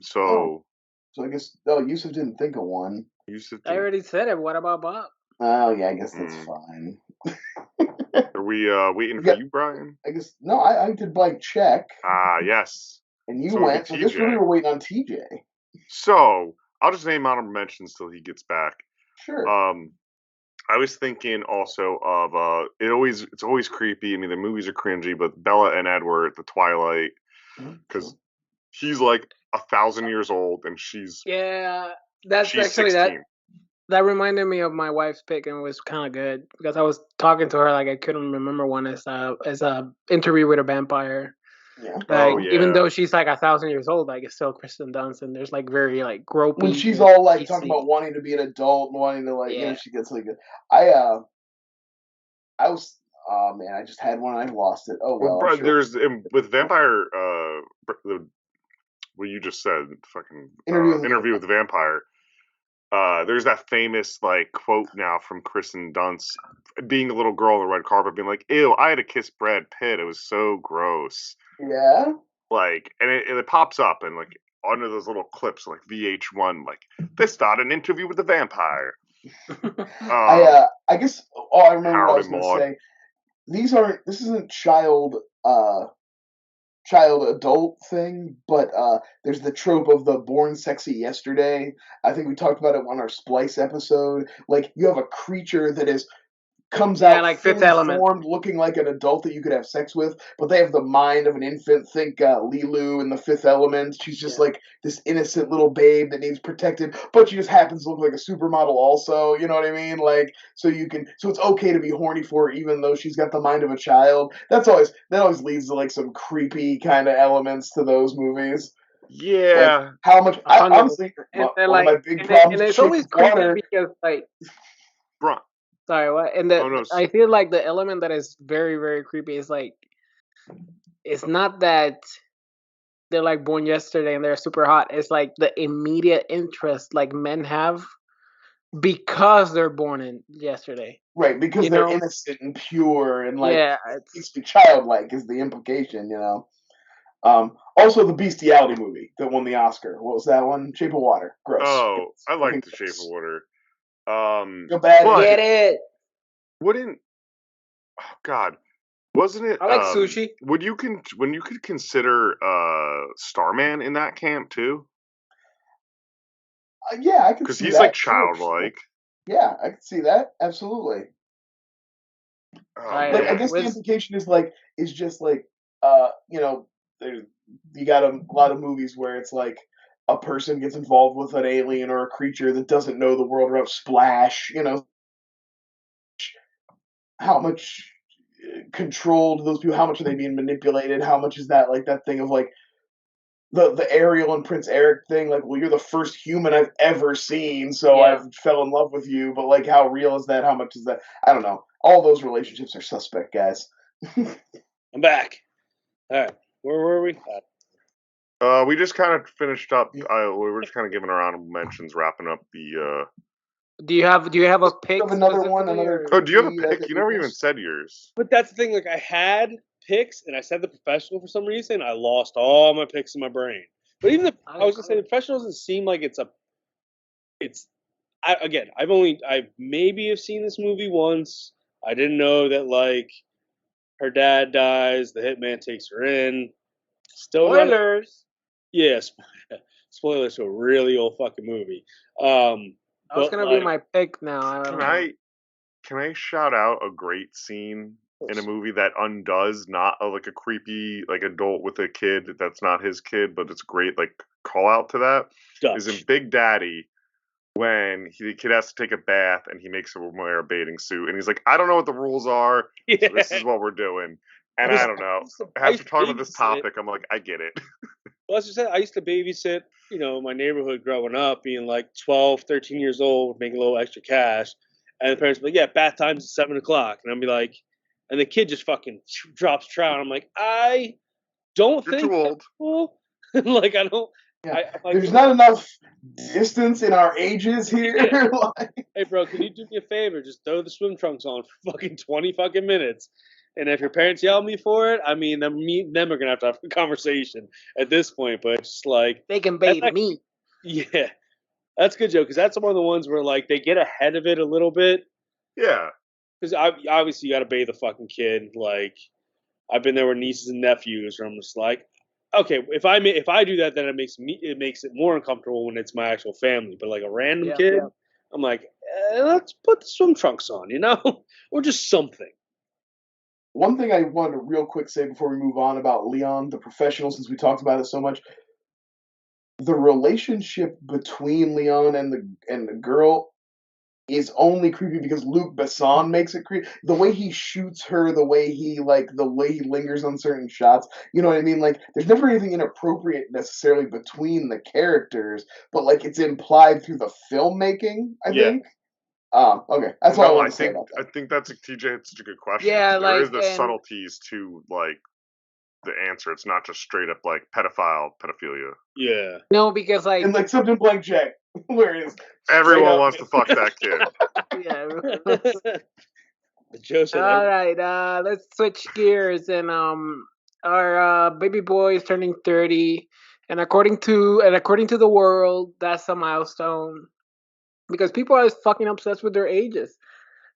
So I guess Yusuf didn't think of one. I already said it. What about Bob? Oh yeah, I guess that's fine. Are we waiting for you, Brian? I guess no. I did blank check. Yes. And you went. So this we were waiting on TJ. So I'll just name honorable mentions till he gets back. Sure. I was thinking also of it's always creepy. I mean, the movies are cringy, but Bella and Edward at the Twilight, because he's like 1,000 years old and she's that's actually 16. That reminded me of my wife's pick and was kind of good because I was talking to her like I couldn't remember one as a Interview with a Vampire. Yeah. Like even though she's like 1,000 years old, like it's still Kristen Dunst, and there's like very like gropey. When she's all like talking about wanting to be an adult and wanting to like, you know, she gets like I was, oh man, I just had one and I lost it. Oh well. Sure. There's with Vampire, what you just said, fucking Interview with the Vampire. There's that famous like quote now from Kristen Dunst being a little girl on the red carpet, being like, "Ew, I had to kiss Brad Pitt. It was so gross." Yeah. Like, and it pops up and like under those little clips, like VH1, like this started an Interview with the Vampire. I guess. Oh, I remember what I was going to say. This isn't child adult thing, but there's the trope of the born sexy yesterday. I think we talked about it on our Splice episode. Like you have a creature that comes out like Fifth Element, formed, looking like an adult that you could have sex with, but they have the mind of an infant. Think Lilu in the Fifth Element. She's just like this innocent little babe that needs protected, but she just happens to look like a supermodel also. You know what I mean? Like, so it's okay to be horny for her, even though she's got the mind of a child. That always leads to like some creepy kind of elements to those movies. Yeah. Like, how much? Honestly, one of my big problems. And it's always creepy because like. Bruh. Sorry, what? And I feel like the element that is very, very creepy is like, it's not that they're like born yesterday and they're super hot. It's like the immediate interest like men have because they're born in yesterday. Right, because they're innocent and pure and like it's childlike is the implication, you know. Also the bestiality movie that won the Oscar. What was that one? Shape of Water. Gross. Oh, I like the Shape of Water. Go bad. Get it. Wouldn't? Oh God, wasn't it? I like sushi. When you could consider Starman in that camp too? Yeah, I can see that. Because he's like childlike. Yeah, I can see that. Absolutely. Like, I guess the implication is just like you know, you got a lot of movies where it's like a person gets involved with an alien or a creature that doesn't know the world around. Splash, you know. How much control do those people? How much are they being manipulated? How much is that like that thing of like the Ariel and Prince Eric thing? Like, well, you're the first human I've ever seen, so I fell in love with you. But like, how real is that? How much is that? I don't know. All those relationships are suspect, guys. I'm back. All right, where were we? We just kind of finished up. We were just kind of giving our honorable mentions, wrapping up the. Do you have a pick? Another one. Oh, do you have a pick? You never even said yours. But that's the thing. Like I had picks, and I said the professional for some reason. I lost all my picks in my brain. But even I was gonna say the professional doesn't seem like it's. I maybe have seen this movie once. I didn't know that like her dad dies, the hitman takes her in. Still spoilers. Spoilers to a really old fucking movie. That's gonna be my pick now. Can I shout out a great scene in a movie that undoes not like a creepy like adult with a kid that's not his kid, but it's great like call out to that is in Big Daddy when the kid has to take a bath and he makes him wear a bathing suit and he's like, I don't know what the rules are. So this is what we're doing. And I don't know. After talking about this topic, I'm like, I get it. Well, as you said, I used to babysit, you know, my neighborhood growing up, being like 12, 13 years old, making a little extra cash. And the parents would be like, yeah, bath time's at 7 o'clock. And I'd be like, and the kid just fucking drops trout. I'm like, I don't You're think too that's old. cool. Like, I don't. Yeah. I'm like, There's not enough distance in our ages here. Like, hey, bro, can you do me a favor? Just throw the swim trunks on for fucking 20 fucking minutes. And if your parents yell at me for it, I mean, them are gonna have to have a conversation at this point. But it's just like They can that's bathe me. yeah, that's good, Joe, because that's one of the ones where like they get ahead of it a little bit. Yeah. Because obviously you got to bathe the fucking kid. Like I've been there with nieces and nephews, where I'm just like, okay, if I do that, then it makes it more uncomfortable when it's my actual family. But like a random Yeah, kid, yeah. I'm like, let's put the swim trunks on, or just something. one thing I wanted to real quick say before we move on about Leon, the professional, since we talked about it so much. The relationship between Leon and the girl is only creepy because Luc Besson makes it creepy. The way he shoots her, the way he lingers on certain shots. You know what I mean? Like, there's never anything inappropriate necessarily between the characters, but like it's implied through the filmmaking. I Yeah. think. Okay, that's all I No, want I to say think about that. I think that's TJ. It's such a good question. Yeah, There is like, the and subtleties to like the answer. It's not just straight up like pedophilia. Yeah. no, because like And like something blank check, where it is Everyone straight up- wants to fuck that kid. yeah. The Joe said, All right, let's switch gears and our baby boy is turning 30, and according to the world, that's a milestone because people are fucking obsessed with their ages.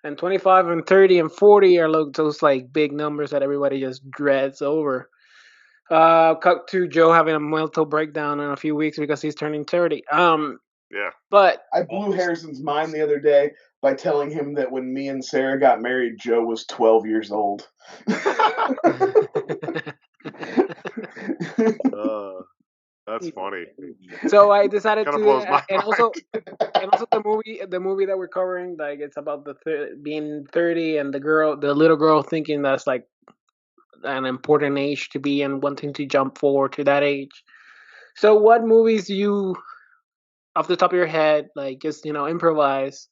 And 25 and 30 and 40 are like those like big numbers that everybody just dreads over. Cut to Joe having a mental breakdown in a few weeks because he's turning 30. Yeah. But I blew Harrison's mind the other day by telling him that when me and Sarah got married, Joe was 12 years old. That's funny. so I decided Kind of to, blows my and also mind. the movie that we're covering, like it's about being 30 and the little girl thinking that's like an important age to be and wanting to jump forward to that age. So what movies do you, off the top of your head, like just improvise?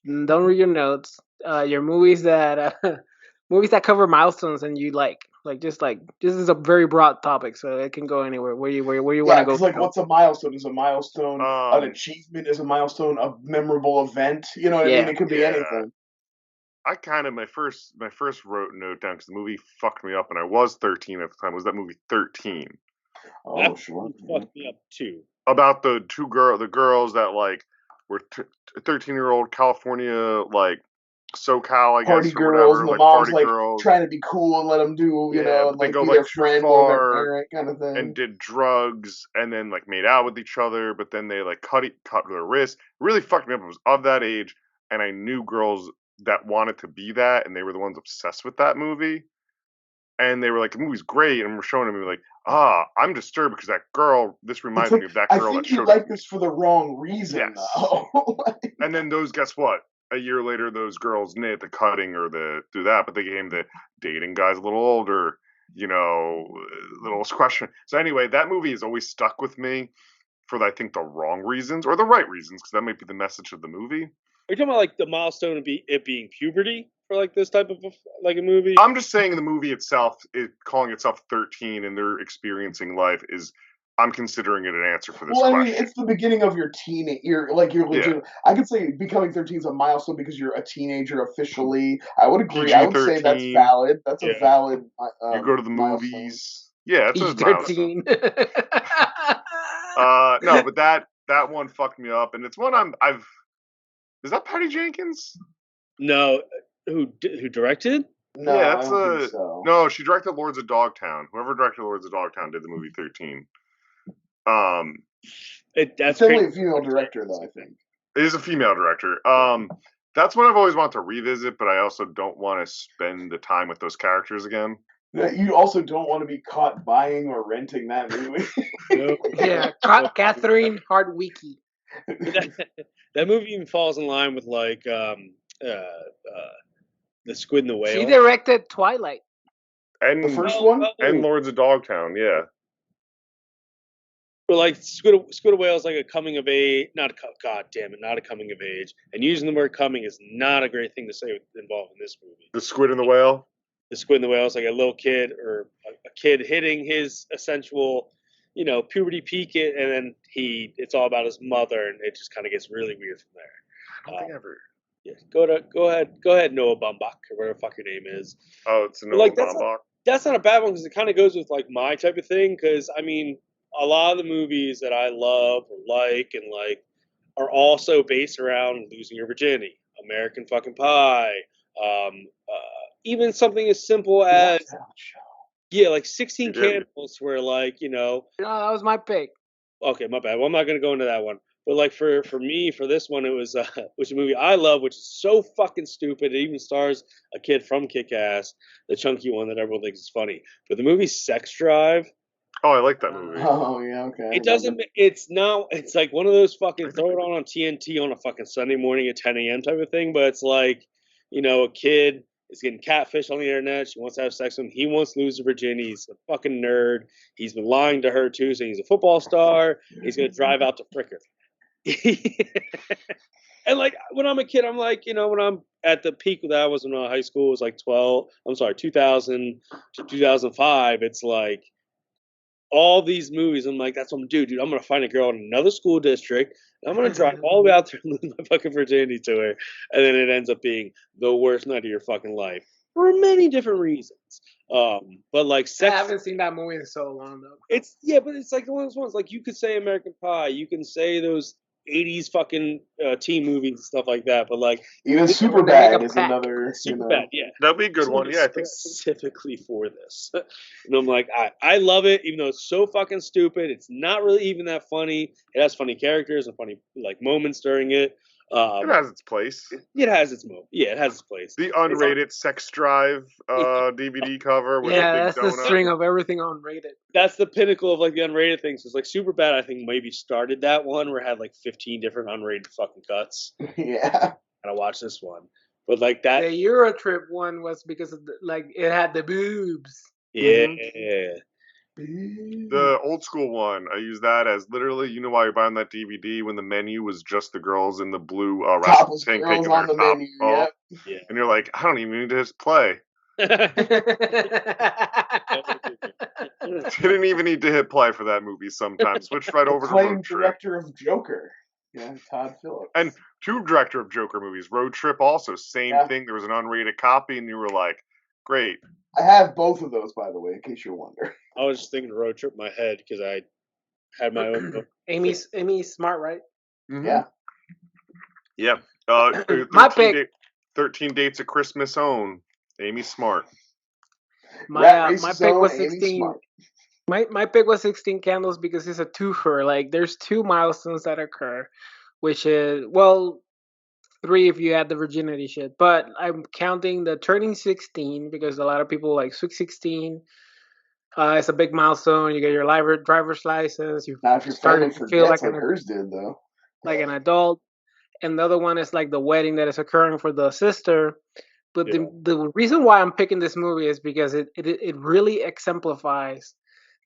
Don't read your notes. Your movies that movies that cover milestones and you like this is a very broad topic, so it can go anywhere. Where you want Yeah, to go? because like, what's a milestone? Is a milestone an Um, achievement? Is a milestone a memorable event? You know what I Yeah. mean? It could be Yeah. anything. I kind of my first wrote note down because the movie fucked me up, and I was 13 at the time. Was that movie 13 Oh, that sure. fucked me up too. about the girls that like were 13-year-old California like SoCal, I Party guess, or girls, whatever, and the like mom's party like girls. trying to be cool and let them do, you Yeah, know, but and they like go be like their too friend more than their far parent, kind of thing. and did drugs, and then like made out with each other, but then they like cut their wrist. Really fucked me up. I was of that age, and I knew girls that wanted to be that, and they were the ones obsessed with that movie. And they were like, the movie's great, and we're showing them like, I'm disturbed because that girl. This It's reminds like, me of that I girl that think you showed like up. this for the wrong reason, Yes. though. Like, And then guess what? A year later, those girls knit the cutting or do that, but they came to dating guys a little older, little question. So anyway, that movie has always stuck with me for I think the wrong reasons or the right reasons, because that might be the message of the movie. Are you talking about like the milestone of it being puberty for like this type of like a movie? I'm just saying the movie itself, calling itself 13 and they're experiencing life I'm considering it an answer for this well, I question. mean, it's the beginning of your teen. You're legit. I could say becoming 13 is a milestone because you're a teenager officially. I would agree. I would say that's PG-13. valid. That's a Yeah. valid. You go to the milestone. movies. Yeah, it's a He's milestone. 13. No, but that one fucked me up, and it's one I've. Is that Patty Jenkins? No, who directed? No, Yeah, I that's don't think so. No, she directed Lords of Dogtown. Whoever directed Lords of Dogtown did the movie 13. That's It's definitely a crazy. female director, though. I think. It is a female director. That's one I've always wanted to revisit, but I also don't want to spend the time with those characters again. You also don't want to be caught buying or renting that movie. No. Yeah, Catherine Hardwicke. That movie even falls in line with like the Squid and the Whale. She directed Twilight. And The first one? and Lords of Dogtown, yeah. But like Squid and Whale is like a coming of age, not a coming of age. And using the word coming is not a great thing to say involved in this movie. The Squid and the Whale. The Squid and the Whale is like a little kid or a kid hitting his essential, puberty peak, and then it's all about his mother, and it just kind of gets really weird from there. I don't think I ever. Yeah, go ahead, Noah Baumbach, or whatever the fuck your name is. Oh, it's But, Noah Baumbach. That's not a bad one because it kind of goes with like my type of thing. Because I mean, a lot of the movies that I love or like and like are also based around losing your virginity. American fucking Pie. Even something as simple as like 16 Candles, where like No, that was my pick. Okay, my bad. Well, I'm not gonna go into that one. But like for me, for this one, it was which a movie I love, which is so fucking stupid. It even stars a kid from Kick-Ass, the chunky one that everyone thinks is funny. But the movie Sex Drive. Oh, I like that movie. Oh yeah, okay. It doesn't. It's not. It's like one of those fucking throw it on TNT on a fucking Sunday morning at 10 a.m. type of thing. But it's like, a kid is getting catfish on the internet. She wants to have sex with him. He wants to lose her virginity. He's a fucking nerd. He's been lying to her too, saying he's a football star. He's gonna drive out to frick her. And like when I'm a kid, I'm like, when I'm at the peak that I was in high school, it was like 2000 to 2005. It's like all these movies. I'm like, that's what I'm gonna do, dude. I'm gonna find a girl in another school district. And I'm gonna drive all the way out there and lose my fucking virginity to her. And then it ends up being the worst night of your fucking life for many different reasons. But like sex, I haven't seen that movie in so long though. But it's like one of those ones. Like you could say American Pie, you can say those 80s fucking teen movies and stuff like that, but like even Superbad is another. Superbad, yeah, that'd be a good one. Yeah, I think specifically for this. And I'm like, I love it, even though it's so fucking stupid. It's not really even that funny. It has funny characters and funny like moments during it. It has its place. It has its moment. Yeah, it has its place. The unrated Sex Drive DVD cover with a big that's donut. the string of everything unrated. That's the pinnacle of like the unrated things. It's like Superbad, I think maybe started that one where it had like 15 different unrated fucking cuts. Yeah. And I watched this one, but like that. The Eurotrip one was because of it had the boobs. Yeah. Mm-hmm. The old school one, I use that as literally, why you're buying that DVD when the menu was just the girls in the blue wrestling tank taking on their the top menu, off. Yeah. And you're like, I don't even need to hit play. Didn't even need to hit play for that movie sometimes. Switched right over to Road Trip. Director of Joker. Yeah, Todd Phillips. And two director of Joker movies. Road Trip also, same thing. There was an unrated copy and you were like, great. I have both of those, by the way, in case you're wondering. I was just thinking of Road Trip in my head because I had my own. Amy's smart, right? Mm-hmm. Yeah. Yeah. My pick. 13 Dates of Christmas own. Amy Smart. My pick was 16. My pick was 16 Candles because it's a twofer. Like there's two milestones that occur, which is 3 if you add the virginity shit. But I'm counting the turning 16 because a lot of people like Sweet 16. It's a big milestone. You get your driver's license. You start to feel like hers did though. Like an adult. And the other one is like the wedding that is occurring for the sister. But the reason why I'm picking this movie is because it really exemplifies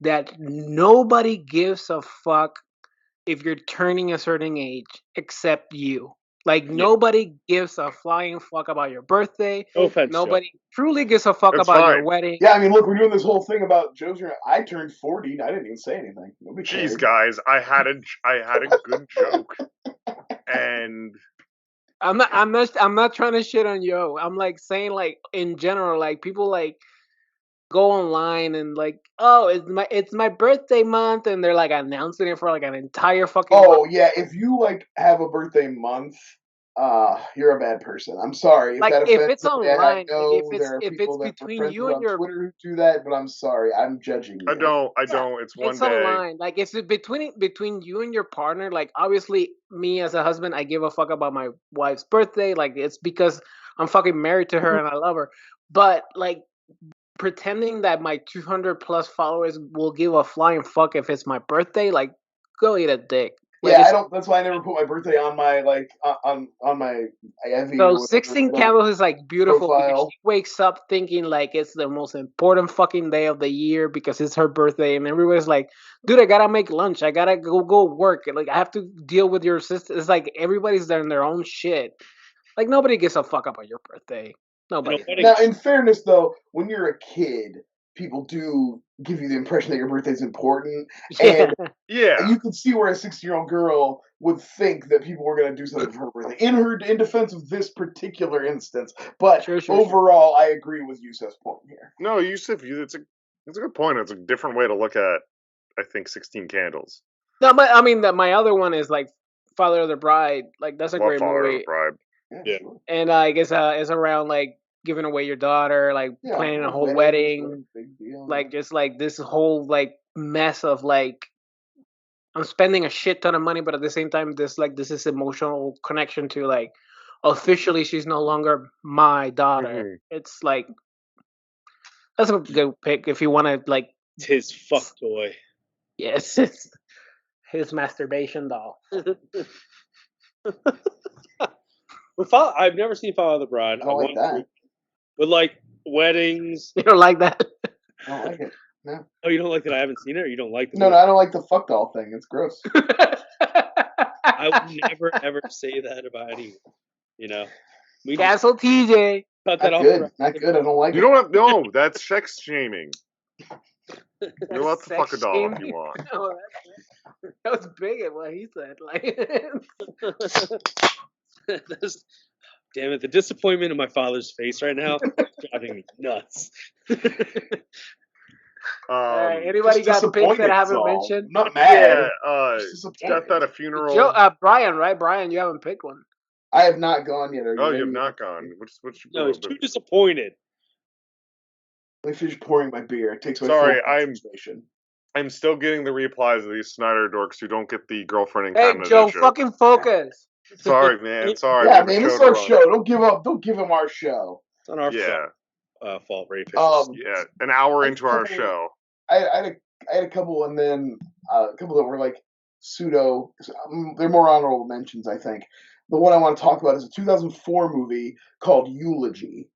that nobody gives a fuck if you're turning a certain age except you. Like nobody gives a flying fuck about your birthday. No offense, nobody truly gives a fuck about your wedding. Yeah, I mean, look, we're doing this whole thing about Joe's. I turned 40 and I didn't even say anything. Jeez, guys, I had a good joke, and I'm not trying to shit on Yo. I'm like saying like in general, like people like go online and like, oh, it's my birthday month, and they're like announcing it for like an entire fucking month. Yeah, if you like have a birthday month, you're a bad person. I'm sorry. Like if it's online, if it's between you and your Twitter who do that, but I'm sorry, I'm judging you. I don't. It's one day. Online. Like it's between you and your partner. Like obviously, me as a husband, I give a fuck about my wife's birthday. Like it's because I'm fucking married to her and I love her. But like pretending that my 200 plus followers will give a flying fuck if it's my birthday, like go eat a dick. Like, yeah, I don't. That's why I never put my birthday on my on my. So 16 Candles is like beautiful because she wakes up thinking like it's the most important fucking day of the year because it's her birthday, and everybody's like, "Dude, I gotta make lunch. I gotta go work. Like I have to deal with your sister." It's like everybody's there in their own shit. Like nobody gives a fuck about your birthday. Nobody. Now, in fairness, though, when you're a kid, people do give you the impression that your birthday's important, Yeah. and Yeah. you could see where a 16-year-old girl would think that people were going to do something for her birthday. In defense of this particular instance, but Sure. overall, I agree with Yusuf's point here. No, Yusuf, it's a good point. It's a different way to look at, I think, 16 Candles. No, but I mean, my other one is like Father of the Bride. Like that's a Love great Father of movie. the Bride. Yeah. Sure. And I guess it's around like giving away your daughter, like Yeah, planning a well, whole weddings, wedding, big deal. like just like this whole like mess of like I'm spending a shit ton of money, but at the same time, this is emotional connection to like officially she's no longer my daughter. It's like that's a good pick if you want to like. It's his fuck toy. Yes, it's his masturbation doll. I've never seen Follow the Bride. I don't like that. But like weddings. You don't like that? I don't like it. No. Oh, you don't like that? I haven't seen it, or you don't like the No, movie? I don't like the fuck doll thing. It's gross. I would never ever say that about anyone. You know, we just Cancel TJ. cut that Not off. good. Not good. I don't like You it. don't have no. That's sex shaming. You're allowed to Sex fuck a doll if shaming? you want. No, that was big at what he said. Like, That's- Damn it! The disappointment in my father's face right now is driving me nuts. all right, anybody Just got picks that I disappointed, haven't so mentioned? I'm not mad. Yeah, Just disappointed. Death at a Funeral. Joe, Brian, right? Brian, you haven't picked one. I have not gone yet. Are you Oh, ready? you have not gone. Which No, he's too disappointed. Let me finish pouring my beer. It takes my Sorry, full concentration. I'm still getting the replies of these Snyder dorks who don't get the girlfriend in Hey, Canada Joe, joke. fucking focus. Sorry, man. Sorry. Yeah, we have a man, this is to our run. show. Don't give up. Don't give him our show. It's not our Yeah, fault, Ray Fisher. yeah. An hour into our show. I had a couple, and then a couple that were like pseudo. They're more honorable mentions, I think. The one I want to talk about is a 2004 movie called Eulogy,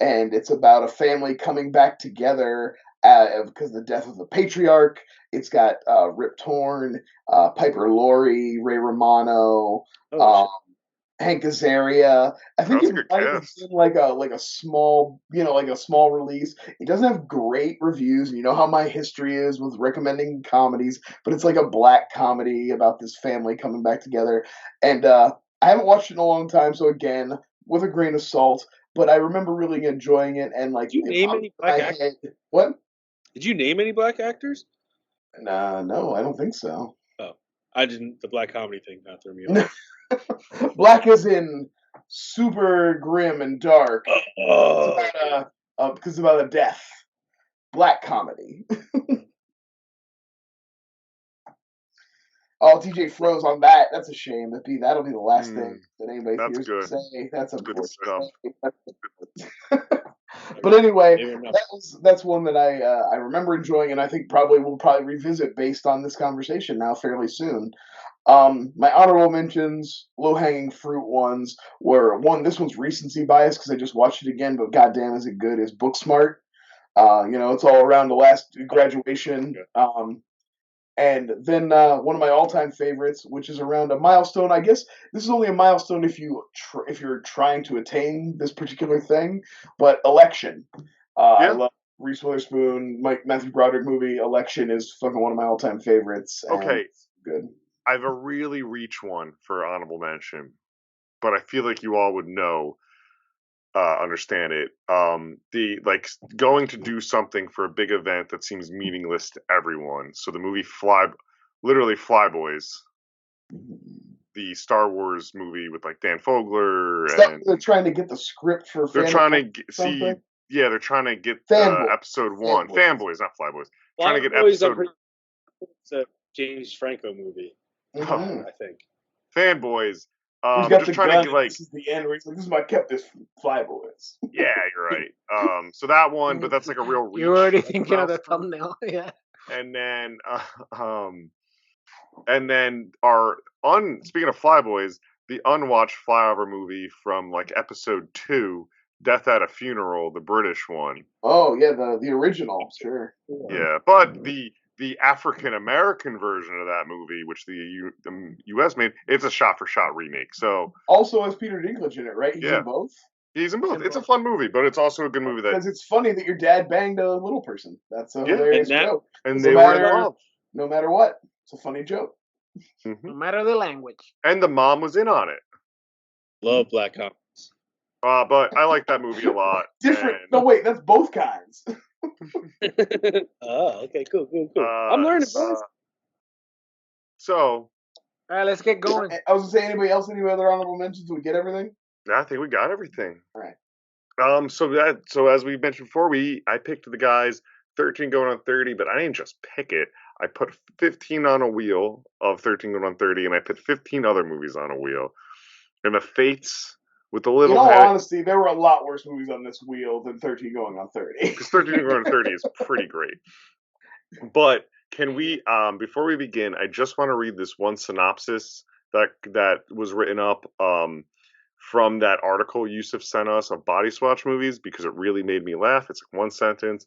and it's about a family coming back together because of the death of the patriarch. It's got Rip Torn, Piper Laurie, Ray Romano, Hank Azaria. I think That's a it good might have cast. been like a small, like a small release. It doesn't have great reviews, and you know how my history is with recommending comedies, but it's like a black comedy about this family coming back together. And I haven't watched it in a long time, so again, with a grain of salt. But I remember really enjoying it, and like, Did you name any black actors? What? Did you name any black actors? No, I don't think so. Oh, I didn't. The black comedy thing not threw me off. Black as in super grim and dark. Oh, Because it's about a death. Black comedy. Oh, TJ froze on that. That's a shame. That'll be the last thing that anybody That's hears good. to say. That's Good unfortunate. stuff. But anyway, Maybe enough. that's one that I remember enjoying, and I think we'll probably revisit based on this conversation now fairly soon. My honorable mentions, low-hanging fruit ones, were one. This one's recency bias because I just watched it again, but goddamn, is it good? Is Booksmart? It's all around the last graduation. And then one of my all-time favorites, which is around a milestone. I guess this is only a milestone if you're trying to attain this particular thing. But Election. I love Reese Witherspoon, Matthew Broderick movie. Election is fucking one of my all-time favorites. Okay, good. I have a really reach one for honorable mention, but I feel like you all would understand it. The going to do something for a big event that seems meaningless to everyone. So the movie Flyboys, the Star Wars movie with like Dan Fogler, and they're trying to get the script for. They're trying to they're trying to get episode 1. Fanboys, not Flyboys. Trying to get episode. It's a James Franco movie. Mm-hmm. I think. He's Fanboys. got just the trying gun, to get like. This is the end where he's like, "This is my kept this Flyboys." Yeah, you're right. So that one, but that's like a real reach. You're already thinking of the thumbnail, yeah. And then speaking of Flyboys, the unwatched Flyover movie from like episode 2, Death at a Funeral, the British one. Oh yeah, the original, sure. Yeah, but the African American version of that movie, which the U.S. made, it's a shot-for-shot remake. So also has Peter Dinklage in it, right? He's in both. He's in both. It's a fun movie, but it's also a good movie that. Because it's funny that your dad banged a little person. That's a Yeah. hilarious And that- joke. And No they were in matter- love. No matter what, it's a funny joke. No matter the language. And the mom was in on it. Love black comedies. But I like that movie a lot. Different. and, No, wait, that's both kinds. Oh, okay, cool. I'm learning, boys. So, All right, let's get going. I was gonna say, anybody else, any other honorable mentions? Did we get everything? I think we got everything. All right. So as we mentioned before, I picked the guys 13 going on 30, but I didn't just pick it. I put 15 on a wheel of 13 going on 30, and I put 15 other movies on a wheel. And the fates with the little In all head, honesty, there were a lot worse movies on this wheel than 13 going on 30. because 13 going on 30 is pretty great. But can we, before we begin, I just want to read this one synopsis that was written up from that article Yusuf sent us of body swatch movies, because it really made me laugh. It's like one sentence.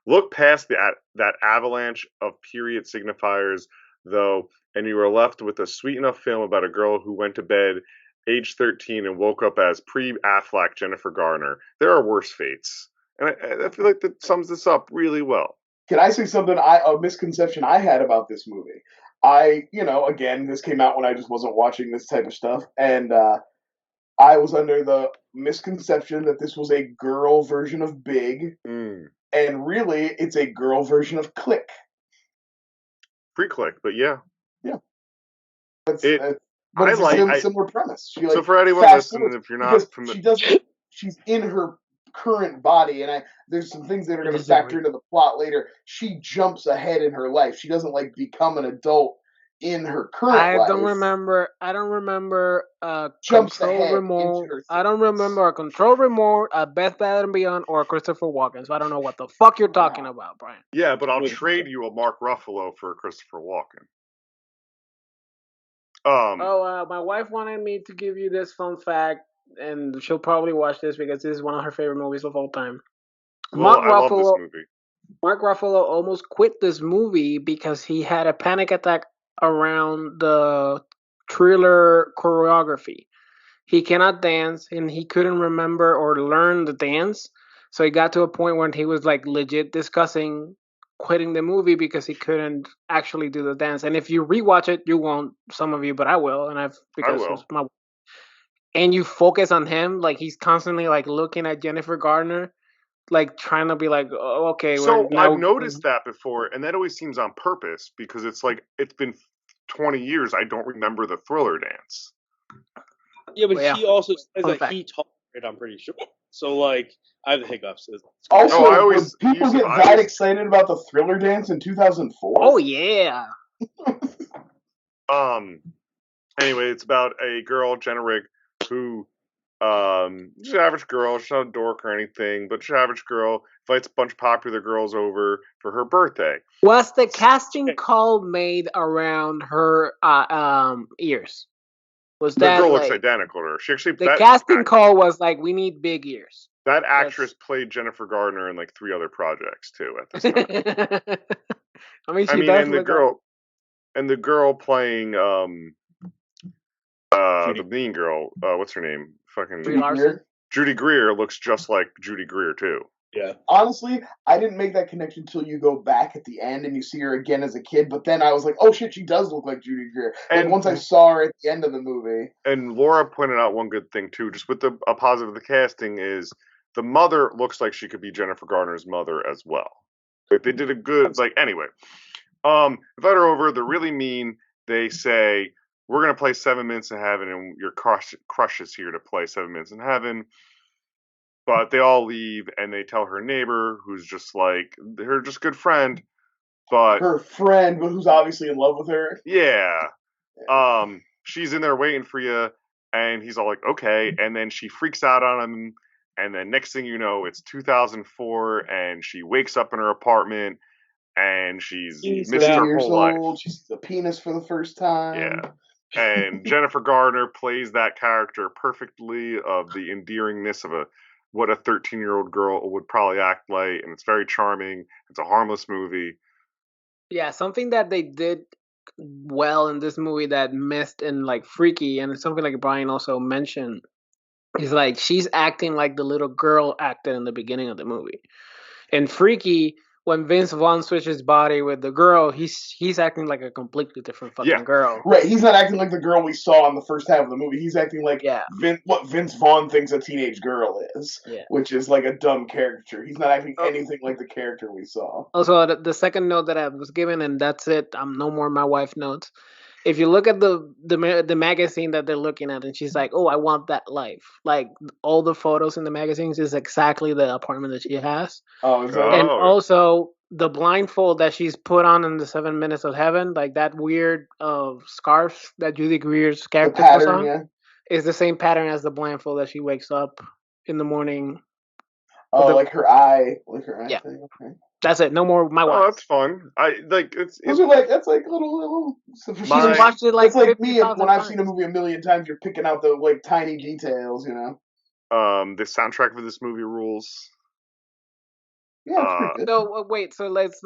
Look past that avalanche of period signifiers, though, and you are left with a sweet enough film about a girl who went to bed age 13 and woke up as pre-Affleck Jennifer Garner. There are worse fates. And I feel like that sums this up really well. Can I say something? A misconception I had about this movie. Again, this came out when I just wasn't watching this type of stuff, and I was under the misconception that this was a girl version of Big, and really, it's a girl version of Click. Pre-Click, but yeah. Yeah. But it's a similar premise. So for anyone listening, if you're not familiar, she's in her current body, and there's some things that are going to factor into the plot later. She jumps ahead in her life. She doesn't become an adult in her current life. I don't remember Jumps Control ahead Remote. into her I don't remember a Control Remote, a Beth Bad and Beyond, or a Christopher Walken. So I don't know what the fuck you're talking about, Brian. Yeah, but I'll trade you a Mark Ruffalo for a Christopher Walken. My wife wanted me to give you this fun fact, and she'll probably watch this because this is one of her favorite movies of all time. Well, I love this movie. Mark Ruffalo almost quit this movie because he had a panic attack around the thriller choreography. He cannot dance, and he couldn't remember or learn the dance. So he got to a point when he was legit discussing quitting the movie because he couldn't actually do the dance. And if you rewatch it, you won't. Some of you, but I will. And you focus on him, he's constantly looking at Jennifer Garner, trying to be oh, okay. So I've noticed that before, and that always seems on purpose, because it's it's been 20 years. I don't remember the Thriller dance. Yeah, but he also says that he taught it, I'm pretty sure. So, I have the hiccups. Also, people get that excited about the Thriller dance in 2004? Oh, yeah. Anyway, it's about a girl, Jenna Rigg, who, she's an average girl. She's not a dork or anything, but she's an average girl, invites a bunch of popular girls over for her birthday. Was the casting call made around her ears? Was that the girl looks identical to her? She actually the casting call was we need big ears. That actress played Jennifer Garner in 3 other projects too at this time. And the girl playing the mean girl, what's her name? Fucking Judy Greer looks just like Judy Greer too. Yeah. Honestly, I didn't make that connection until you go back at the end and you see her again as a kid. But then I was like, oh shit, she does look like Judy Greer. And once I saw her at the end of the movie. And Laura pointed out one good thing too, just with a positive of the casting, is the mother looks like she could be Jennifer Garner's mother as well. They did a good anyway. Invite her over. They're really mean. They say, we're gonna play 7 Minutes in Heaven, and your crush is here to play 7 Minutes in Heaven. But they all leave, and they tell her neighbor, who's just her just good friend, but her friend, but who's obviously in love with her. Yeah. She's in there waiting for you, and he's all like, okay, and then she freaks out on him, and then next thing you know, it's 2004, and she wakes up in her apartment, and she's missed her whole life. She sees a penis for the first time. Yeah. And Jennifer Garner plays that character perfectly, of the endearingness of what a 13-year-old girl would probably act like, and it's very charming. It's a harmless movie. Yeah, something that they did well in this movie that missed in Freaky, and it's something Brian also mentioned, It's like she's acting like the little girl acted in the beginning of the movie. And Freaky, when Vince Vaughn switches body with the girl, he's acting like a completely different fucking Yeah. girl. Right, he's not acting like the girl we saw in the first half of the movie. He's acting like Yeah. what Vince Vaughn thinks a teenage girl is, Yeah. which is like a dumb caricature. He's not acting Oh. anything like the character we saw. Also, the second note that I was given, and that's it. I'm no more my wife notes. If you look at the magazine that they're looking at, and she's like, "Oh, I want that life." Like all the photos in the magazines is exactly the apartment that she has. Oh, is that And Oh. also the blindfold that she's put on in the 7 Minutes of Heaven, like that weird scarf that Judy Greer's the character puts pattern? on, Yeah. is the same pattern as the blindfold that she wakes up in the morning. Oh, The- like her eye Yeah. thing. Okay. That's it. No more my Oh, wife. that's fun. I like it's Those are like that's like little. She's My- watched it like It's like 50,000 me when I've times. seen a movie a million times. You're picking out the like tiny details, you know. the soundtrack for this movie rules. Yeah, it's pretty good. So wait, so let's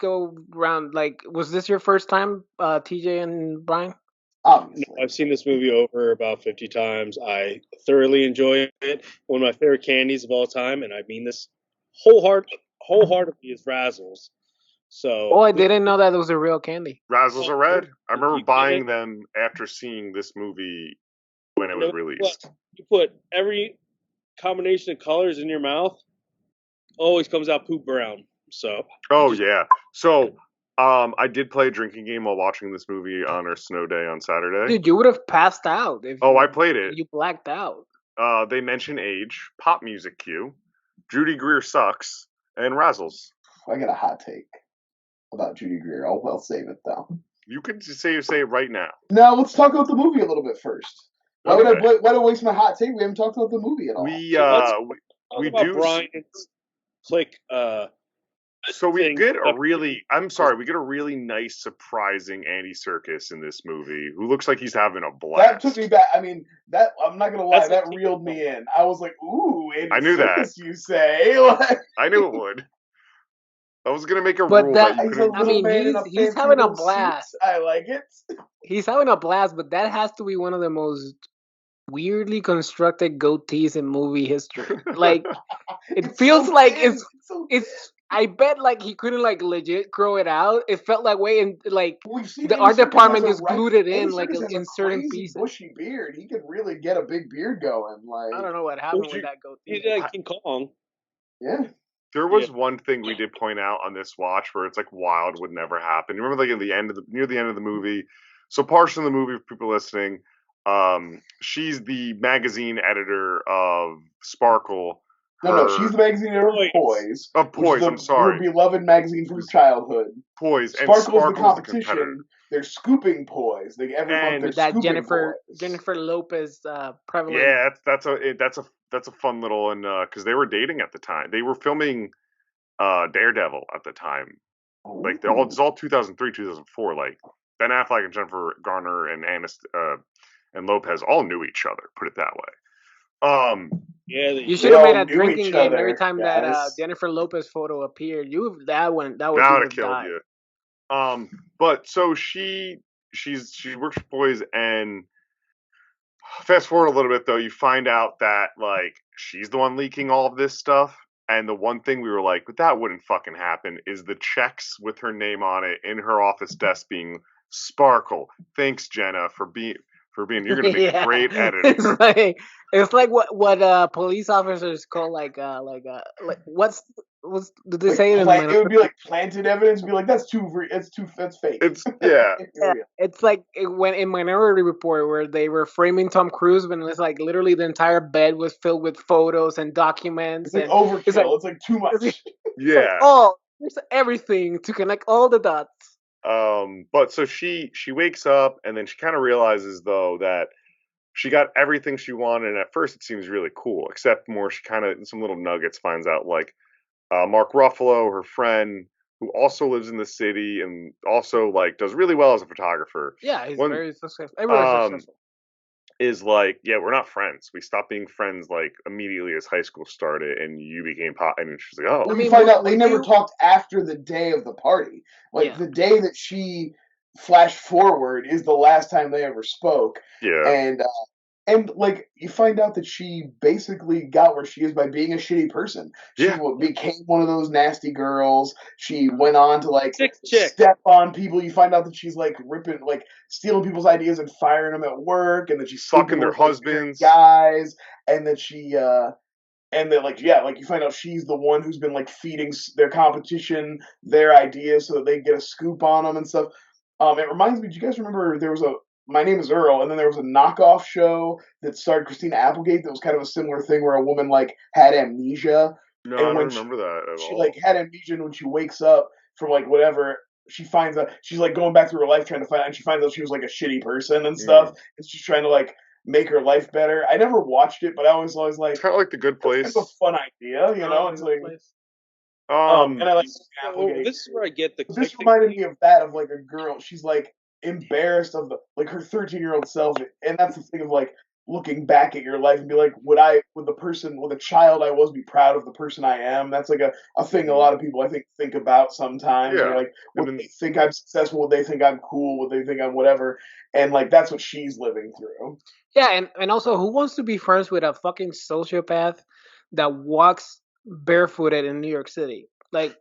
go around. Like, was this your first time, TJ and Brian? Obviously. I've seen this movie over about 50 times. I thoroughly enjoy it. One of my favorite candies of all time, and I mean this wholeheartedly, is Razzles. So, Oh, I didn't know that it was a real candy. Razzles are red. I remember You buying can't- them after seeing this movie when it was released. You put every combination of colors in your mouth, always comes out poop brown. So, Oh just- yeah. So I did play a drinking game while watching this movie on our snow day on Saturday. Dude, you would have passed out if Oh, I played it. you blacked out. They mention age, pop music cue, Judy Greer sucks, and Razzles. I got a hot take about Judy Greer. I'll save it though. You could say it right now. Now let's talk about the movie a little bit first. Why would Okay. why do I waste my hot take? We haven't talked about the movie at all. We Talk we about do. Brian's click. So we thing. get a really. I'm sorry. We get a really nice, surprising Andy Serkis in this movie, who looks like he's having a That blast. took me back. I mean, that I'm not gonna lie, That's that a- reeled me in. I was like, "Ooh, Andy I knew that. Serkis, you say?" Like, I knew it would. I was gonna make a But rule that- that you he's a couldn't. I little mean, man in a he's fancy having a little suit. blast. I like it. He's having a blast, but that has to be one of the most weirdly constructed goatees in movie history. Like, it It's feels so like thin. it's so it's. I bet like he couldn't like legit grow it out. It felt like way in like thin. We've seen the Andy art Serkis department has a just glued it in Andy like Serkis has in a certain crazy pieces. bushy beard. He could really get a big beard going. Like, I don't know what happened Would with you- that goatee. He's like King Kong. yeah. There was one thing we did point out on this watch where it's like wild would never happen. You remember like at the end of near the end of the movie. So partially in the movie, for people listening, she's the magazine editor of Sparkle. No, she's the magazine editor of Poise. Poise. Of which Poise. is I'm sorry, Her beloved magazine from childhood. Poise, and Sparkle's Sparkle's the competitor. competition. They're scooping Poise. Every month And they're With that scooping Jennifer Poise. Lopez prevalent. Yeah, that's a fun little and because they were dating at the time. They were filming Daredevil at the time. Like it's all 2003, 2004. Like Ben Affleck and Jennifer Garner and and Lopez all knew each other. Put it that way. Yeah, You They should have all made a knew drinking each game other, every time that guys. Jennifer Lopez photo appeared. That would That would have have killed died. you. But so she works for Boys, and fast forward a little bit though, you find out that like she's the one leaking all of this stuff. And the one thing we were like, but that wouldn't fucking happen, is the checks with her name on it in her office desk being Sparkle. Thanks, Jenna, for being. You're gonna make a great editor. It's like what police officers call like what's did they Like, say it in it would be like planted evidence. Be like, that's fake. It's yeah. Yeah, it's like when in Minority Report where they were framing Tom Cruise, when it's like literally the entire bed was filled with photos and documents. It's like and overkill. it's like- It's like too much. it's Yeah. like, oh, there's everything to connect all the dots. But so she wakes up and then she kind of realizes though that she got everything she wanted, and at first it seems really cool, except more she kind of some little nuggets finds out like Mark Ruffalo, her friend, who also lives in the city and also like does really well as a photographer. Yeah, he's One- very successful. Everyone's successful. Is like, yeah, we're not friends. We stopped being friends like immediately as high school started, and you became and she's like, oh, Well, I mean, you find out would they never you- talked after the day of the party. Like Yeah. the day that she flashed forward is the last time they ever spoke. yeah. And, like, you find out that she basically got where she is by being a shitty person. She Yeah. became one of those nasty girls. She went on to, like, Sick chick. step on people. You find out that she's, like, stealing people's ideas and firing them at work, and that she's Fucking their with, like, husbands. guys, and that she, and then, like, yeah, like, you find out she's the one who's been, like, feeding their competition their ideas so that they get a scoop on them and stuff. It reminds me, do you guys remember there was My Name is Earl, and then there was a knockoff show that starred Christina Applegate that was kind of a similar thing where a woman, like, had amnesia. No, And I don't when remember that at she all. like, had amnesia, and when she wakes up from, like, whatever, she finds out, she's, like, going back through her life trying to find out, and she finds out she was, like, a shitty person and stuff. And she's trying to, like, make her life better. I never watched it, but I was always like, It's kind of like The Good Place. that's kind of a fun idea, you know? It's like, Um, and I like Well, this is where I get the. this reminded me of that, of, like, a girl. She's, like, embarrassed of like her 13-year-old self, and that's the thing of, like, looking back at your life and be like, would the child I was be proud of the person I am? That's like a thing a lot of people, I think about sometimes. Yeah. They're like, would they think I'm successful? Would they think I'm cool? Would they think I'm whatever? And, like, that's what she's living through. Yeah, and also, who wants to be friends with a fucking sociopath that walks barefooted in New York City? Like,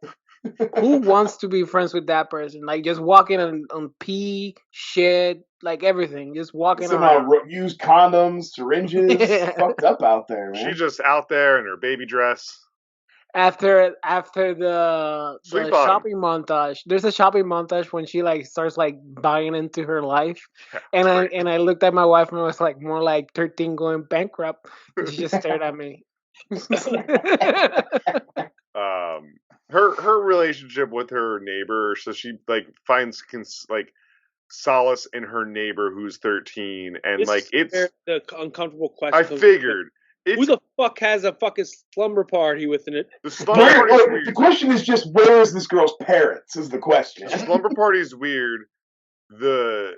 who wants to be friends with that person? Like, just walking on pee, shit, like everything, just walking Somehow around. use condoms, syringes, fucked up out there, man. she's just out there in her baby dress. After the Sleep on 'em. shopping montage, there's a shopping montage when she, like, starts, like, buying into her life, and I looked at my wife and I was like, more like 13 going bankrupt, and she just stared at me. Her relationship with her neighbor, so she, like, finds like solace in her neighbor who's 13, and This like is it's where the uncomfortable question. I comes figured in. Who it's the fuck has a fucking slumber party within it? the slumber party is The weird. question is just, where is this girl's parents? Is the question. The slumber party is weird. The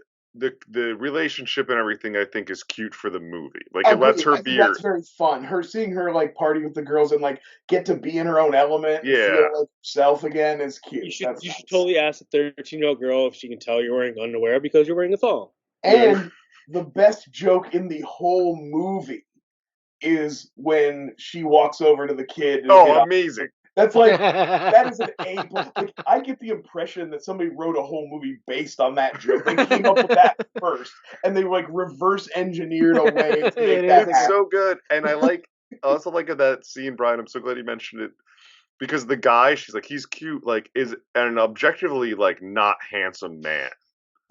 relationship and everything, I think, is cute for the movie. Like, it lets her be her. That's very fun. Seeing her, like, party with the girls and, like, get to be in her own element, and Yeah. feel like herself again is cute. You should totally ask a 13-year-old girl if she can tell you're wearing underwear because you're wearing a thong. And the best joke in the whole movie is when she walks over to the kid. And Oh, amazing! That's like, that is an A+. Like, I get the impression that somebody wrote a whole movie based on that joke. They came up with that first, and they, like, reverse engineered a way to make that It's happen. so good, and I also like that scene, Brian. I'm so glad you mentioned it, because the guy, she's like, he's cute, like, is an objectively, like, not handsome man.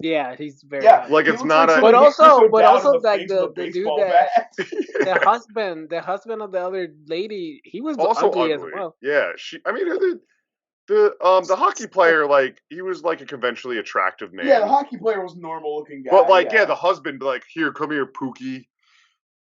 Yeah, he's very. Like, it's not but a. also, Chris O'Dowd like in the the face dude with a that baseball the husband of the other lady, he was also ugly as well. Yeah, I mean, the hockey player, like, he was, like, a conventionally attractive man. Yeah, the hockey player was a normal looking guy. But, like, yeah, the husband, like, here, come here, Pookie,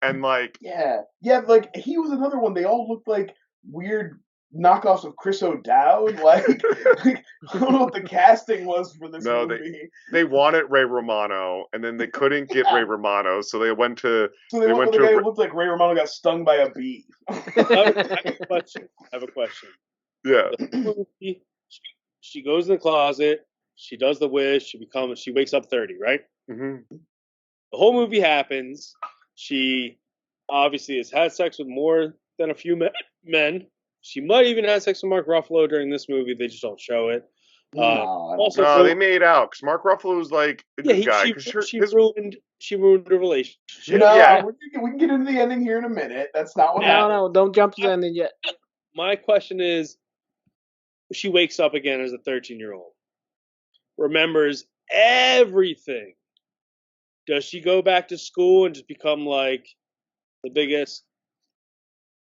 and, like, yeah, like, he was another one. They all looked like weird knockoffs of Chris O'Dowd. Like, I don't know what the casting was for this movie. They wanted Ray Romano, and then they couldn't get Ray Romano, so they went to. So they went to the guy who looked like Ray Romano got stung by a bee. I have a question. Yeah. She goes in the closet. She does the wish. She wakes up 30, right? Mm-hmm. The whole movie happens. She obviously has had sex with more than a few men. She might even have sex with Mark Ruffalo during this movie. They just don't show it. No, they made out because Mark Ruffalo was, like, a good guy. She ruined the relationship. No, we can get into the ending here in a minute. That's not what happened. No, don't jump to the ending yet. My question is, she wakes up again as a 13-year-old, remembers everything. Does she go back to school and just become, like, the biggest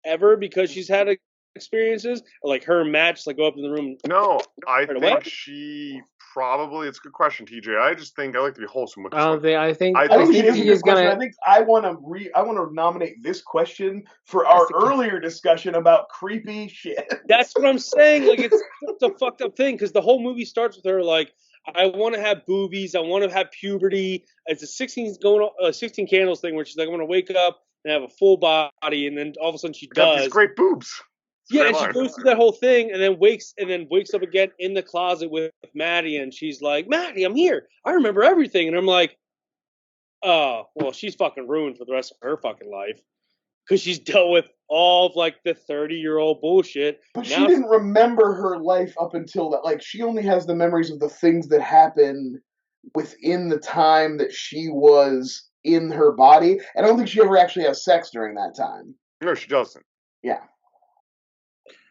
ever because she's had experiences? Or, like, her match, like, go up in the room? No, I think she probably. It's a good question, TJ. I just think I like to be wholesome with this. I think he's gonna. I think I want to nominate this question for our earlier discussion about creepy shit. That's what I'm saying. Like, it's a fucked up thing because the whole movie starts with her like, I want to have boobies. I want to have puberty. It's a 16 candles thing where she's like, I want to wake up and have a full body, and then all of a sudden she does. These great boobs. Yeah, and she goes through that whole thing, and then wakes up again in the closet with Maddie, and she's like, Maddie, I'm here. I remember everything, and I'm like, well, she's fucking ruined for the rest of her fucking life because she's dealt with all of like the 30-year-old bullshit. But she didn't remember her life up until that. Like, she only has the memories of the things that happened within the time that she was in her body. And I don't think she ever actually has sex during that time. No, she doesn't. Yeah.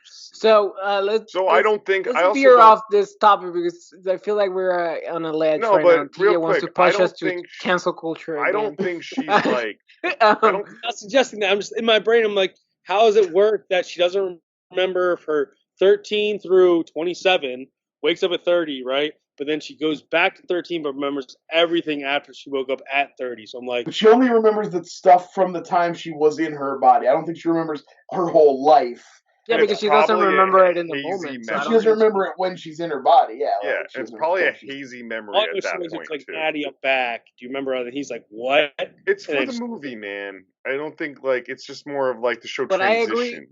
So let's. So I don't think. Let's I also veer don't, off this topic because I feel like we're on a ledge No, right but now. real TJ wants to quick, I push don't us to think cancel culture. I Again. don't think she's like. Um, I don't. I'm not suggesting that. I'm just in my brain. I'm like, how does it work that she doesn't remember her 13 through 27, wakes up at 30, right? But then she goes back to 13, but remembers everything after she woke up at 30. So I'm like, But she only remembers the stuff from the time she was in her body. I don't think she remembers her whole life. yeah, And because it's she doesn't probably a remember it in the hazy moment. So memory. I She don't doesn't think remember it when she's in her body. Yeah. Yeah, like, she it's doesn't probably a remember when she's- hazy memory all at she that was point like, too. Addie, I'm back. Do you remember? And he's like, what? It's And for then the she- movie, man. I don't think like it's just more of like to show But I agree. transition.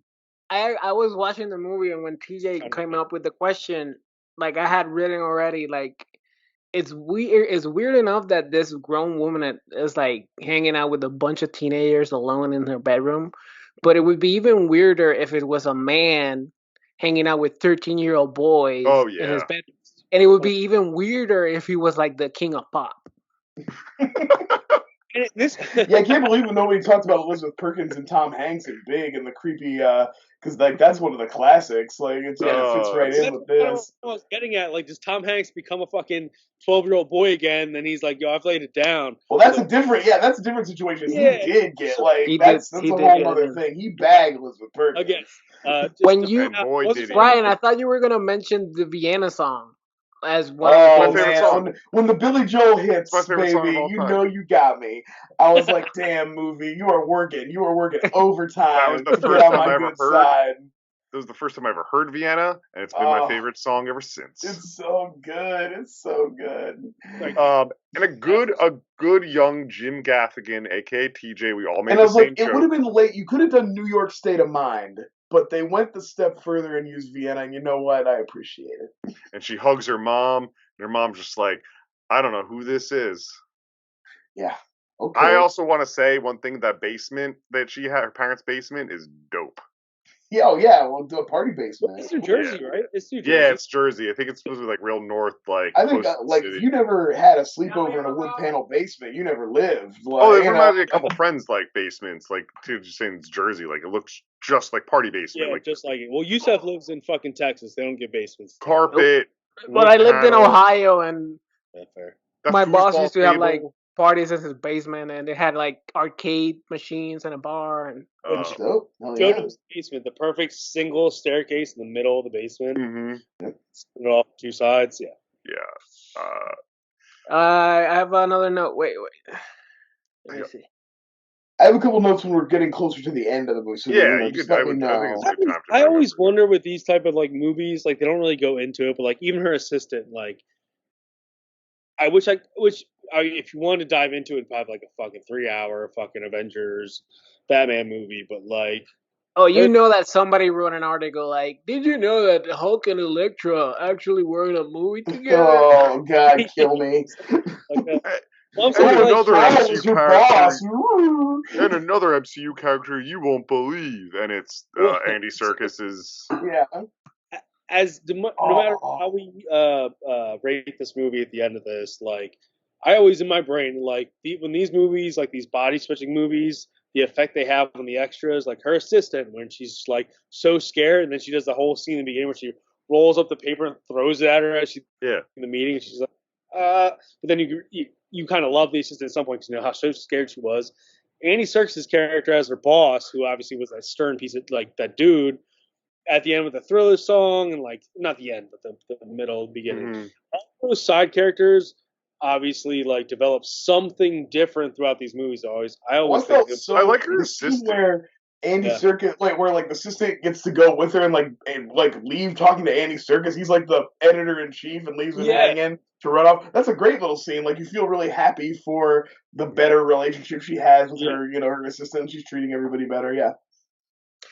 I was watching the movie, and when TJ came up with the question, like I had written already, like it's weird. It's weird enough that this grown woman is like hanging out with a bunch of teenagers alone in her bedroom, but it would be even weirder if it was a man hanging out with 13-year-old boys Oh in his yeah. bedroom, and it would be even weirder if he was like the king of pop. And this, Yeah, I can't believe nobody talked about Elizabeth Perkins and Tom Hanks and Big and the creepy, because like that's one of the classics. Like it fits right in that's with what I this. was getting at. Like, does Tom Hanks become a fucking 12-year-old boy again? And he's like, yo, I've laid it down. Well, that's So- a different situation. Yeah. He did get like He that's did a get whole it other in. thing. He bagged Elizabeth Perkins. Again, just When to you- point out, And boy, wasn't did he. Brian, I thought you were gonna mention the Vienna song as one Oh of the favorite man, song. when the Billy Joel hits, my favorite song of baby, all you time. know you got me. I was like, damn, movie, you are working overtime the to get first on time my I ever good heard. side. This was the first time I ever heard Vienna, and it's been my Oh. favorite song ever since. It's so good. It's so good. like, And a good young Jim Gaffigan, aka TJ. We all made And I the was same like, it would joke. have been late. You could have done New York State of Mind, but they went the step further and used Vienna. And you know what? I appreciate it. And she hugs her mom, and her mom's just like, I don't know who this is. Yeah. Okay. I also want to say one thing: that basement that she had, her parents' basement, is dope. Yeah. Oh yeah. Well, do a party basement. it's New Jersey, right? It's New Jersey. Yeah, it's Jersey. I think it's supposed to be like real north, like I think close to the like city. if you never had a sleepover in a wood panel basement, you never lived. Like, Oh, it you reminds know, me of a couple friends like basements, like too, just saying it's Jersey, like it looks just like party basement, Yeah, like just like it. Well, Yusuf lives in fucking Texas. They don't get basements. carpet. But I lived in panel, Ohio, and That's fair. the my boss foosball used to have like table. parties in his basement, and they had like arcade machines and a bar. And that's dope. Hell yeah. Jojo's basement, the perfect single staircase in the middle of the basement. Mhm. Split it off two sides. Yeah. Yeah. I have another note. Wait. Let me see. I have a couple notes when we're getting closer to the end of the movie. So Yeah, you just could. I let me think it's know. a good time to. I bring always up. wonder with these type of like movies, like they don't really go into it, but like even her assistant, like I wish if you wanted to dive into it, it'd have like a fucking 3-hour fucking Avengers Batman movie, but like Oh, you know that somebody wrote an article like, "Did you know that Hulk and Elektra actually were in a movie together?" Oh God, kill me! like that. Well, I'm And saying like another I MCU was your character, boss. and another MCU character you won't believe, and it's Andy Serkis is. Yeah. as no matter how we rate this movie at the end of this, like I always in my brain like when these movies, like these body switching movies, the effect they have on the extras, like her assistant when she's like so scared, and then she does the whole scene in the beginning where she rolls up the paper and throws it at her as she's in the meeting, and she's like, but then you kind of love the assistant at some point because you know how so scared she was. Andy Serkis' character as her boss, who obviously was that stern piece of like that dude. At the end with the Thriller song and like not the end but the middle beginning, Mm-hmm. all those side characters obviously like develop something different throughout these movies. I always think so I like her the scene assistant. where Andy Serkis, like where like the assistant gets to go with her and like leave talking to Andy Serkis. He's like the editor in chief and leaves him hanging to run off. That's a great little scene. Like you feel really happy for the better relationship she has with her, her assistant. She's treating everybody better. Yeah.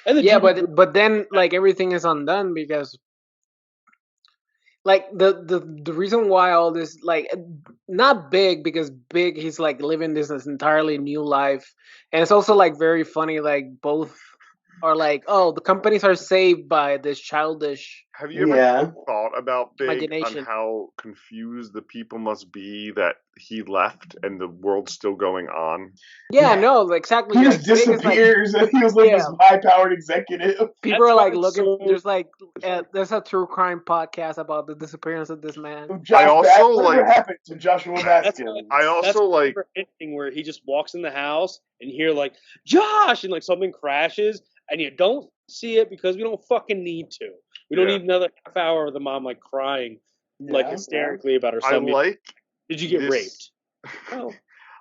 Yeah, but then like everything is undone because like the reason why all this, like, not Big, because Big, he's like living this entirely new life, and it's also like very funny, like both are like, oh, the companies are saved by this childish Have you ever Yeah. thought about Big on imagination. how confused the people must be that he left and the world's still going on? Yeah, no, exactly. He Like just Big is like, disappears, and he was like yeah, this high-powered executive. people That's are why like it's looking. so. There's like, there's a true crime podcast about the disappearance of this man. Josh also, whatever like- happened to Joshua That's Baskins? I That's also like. never ending where he just walks in the house and you hear like Josh and like something crashes and you don't see it because we don't fucking need to. We don't Yeah. need another half hour of the mom like crying like hysterically about her I son. like. Did you get this- raped? Oh,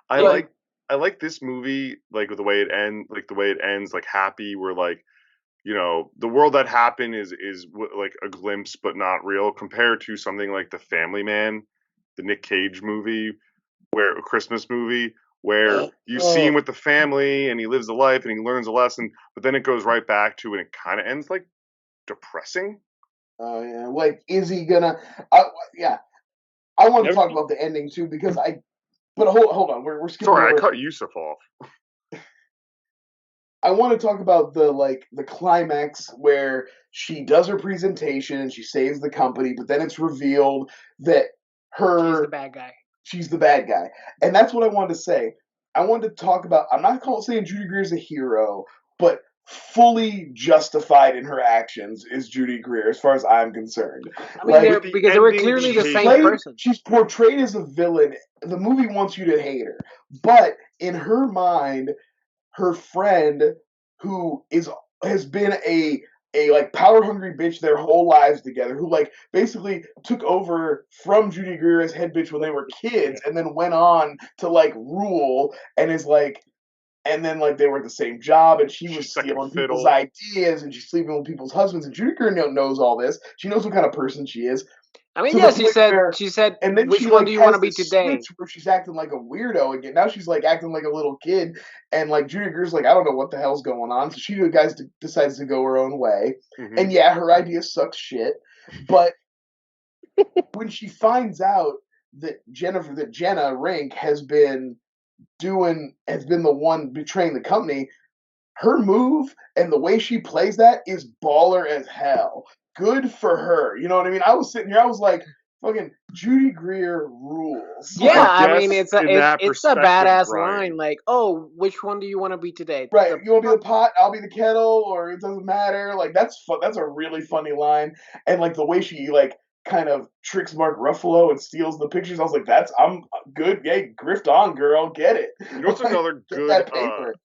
I Yeah. like. I like this movie, like the way it ends, like happy. Where like, you know, the world that happened is like a glimpse, but not real, compared to something like The Family Man, the Nick Cage movie, where a Christmas movie, where you see him with the family and he lives a life and he learns a lesson, but then it goes right back to and it kind of ends like depressing. Oh yeah, like is he gonna? Yeah, I want to talk about the ending too because I. But hold on, we're skipping. Sorry, over. I cut Yusuf off. I want to talk about the climax where she does her presentation and she saves the company, but then it's revealed that He's the bad guy. she's the bad guy, and that's what I wanted to say. I wanted to talk about. I'm not saying Judy Greer is a hero, but fully justified in her actions is Judy Greer, as far as I'm concerned. I mean, With the because they were ending, clearly the she's same person. She's portrayed as a villain. The movie wants you to hate her, but in her mind, her friend, who has been a like power hungry bitch their whole lives together, who like basically took over from Judy Greer as head bitch when they were kids, and then went on to like rule, and is like. And then, like, they were at the same job, and she was stealing people's ideas, and she's sleeping with people's husbands. And Judy Greer knows all this. She knows what kind of person she is. I mean, To yeah, the she point said, And then which she one like do you has want to be this today? switch where she's acting like a weirdo again. Now she's like acting like a little kid, and like Judy Greer's like, I don't know what the hell's going on. So she decides to go her own way. Mhm. And yeah, her idea sucks shit. But when she finds out that Jenna Rink has been the one betraying the company, her move and the way she plays that is baller as hell. Good for her. You know what I mean? I was sitting here, I was like, fucking Judy Greer rules. Yeah, I I mean, guess it's in that a perspective, badass Brian. line. Like, oh, which one do you want to be today? Right, you want to be the pot, I'll be the kettle, or it doesn't matter. Like that's That's a really funny line, and like the way she like kind of tricks Mark Ruffalo and steals the pictures. I was like, I'm good. Yay, grift on, girl, get it. You know what's another Get good that paper.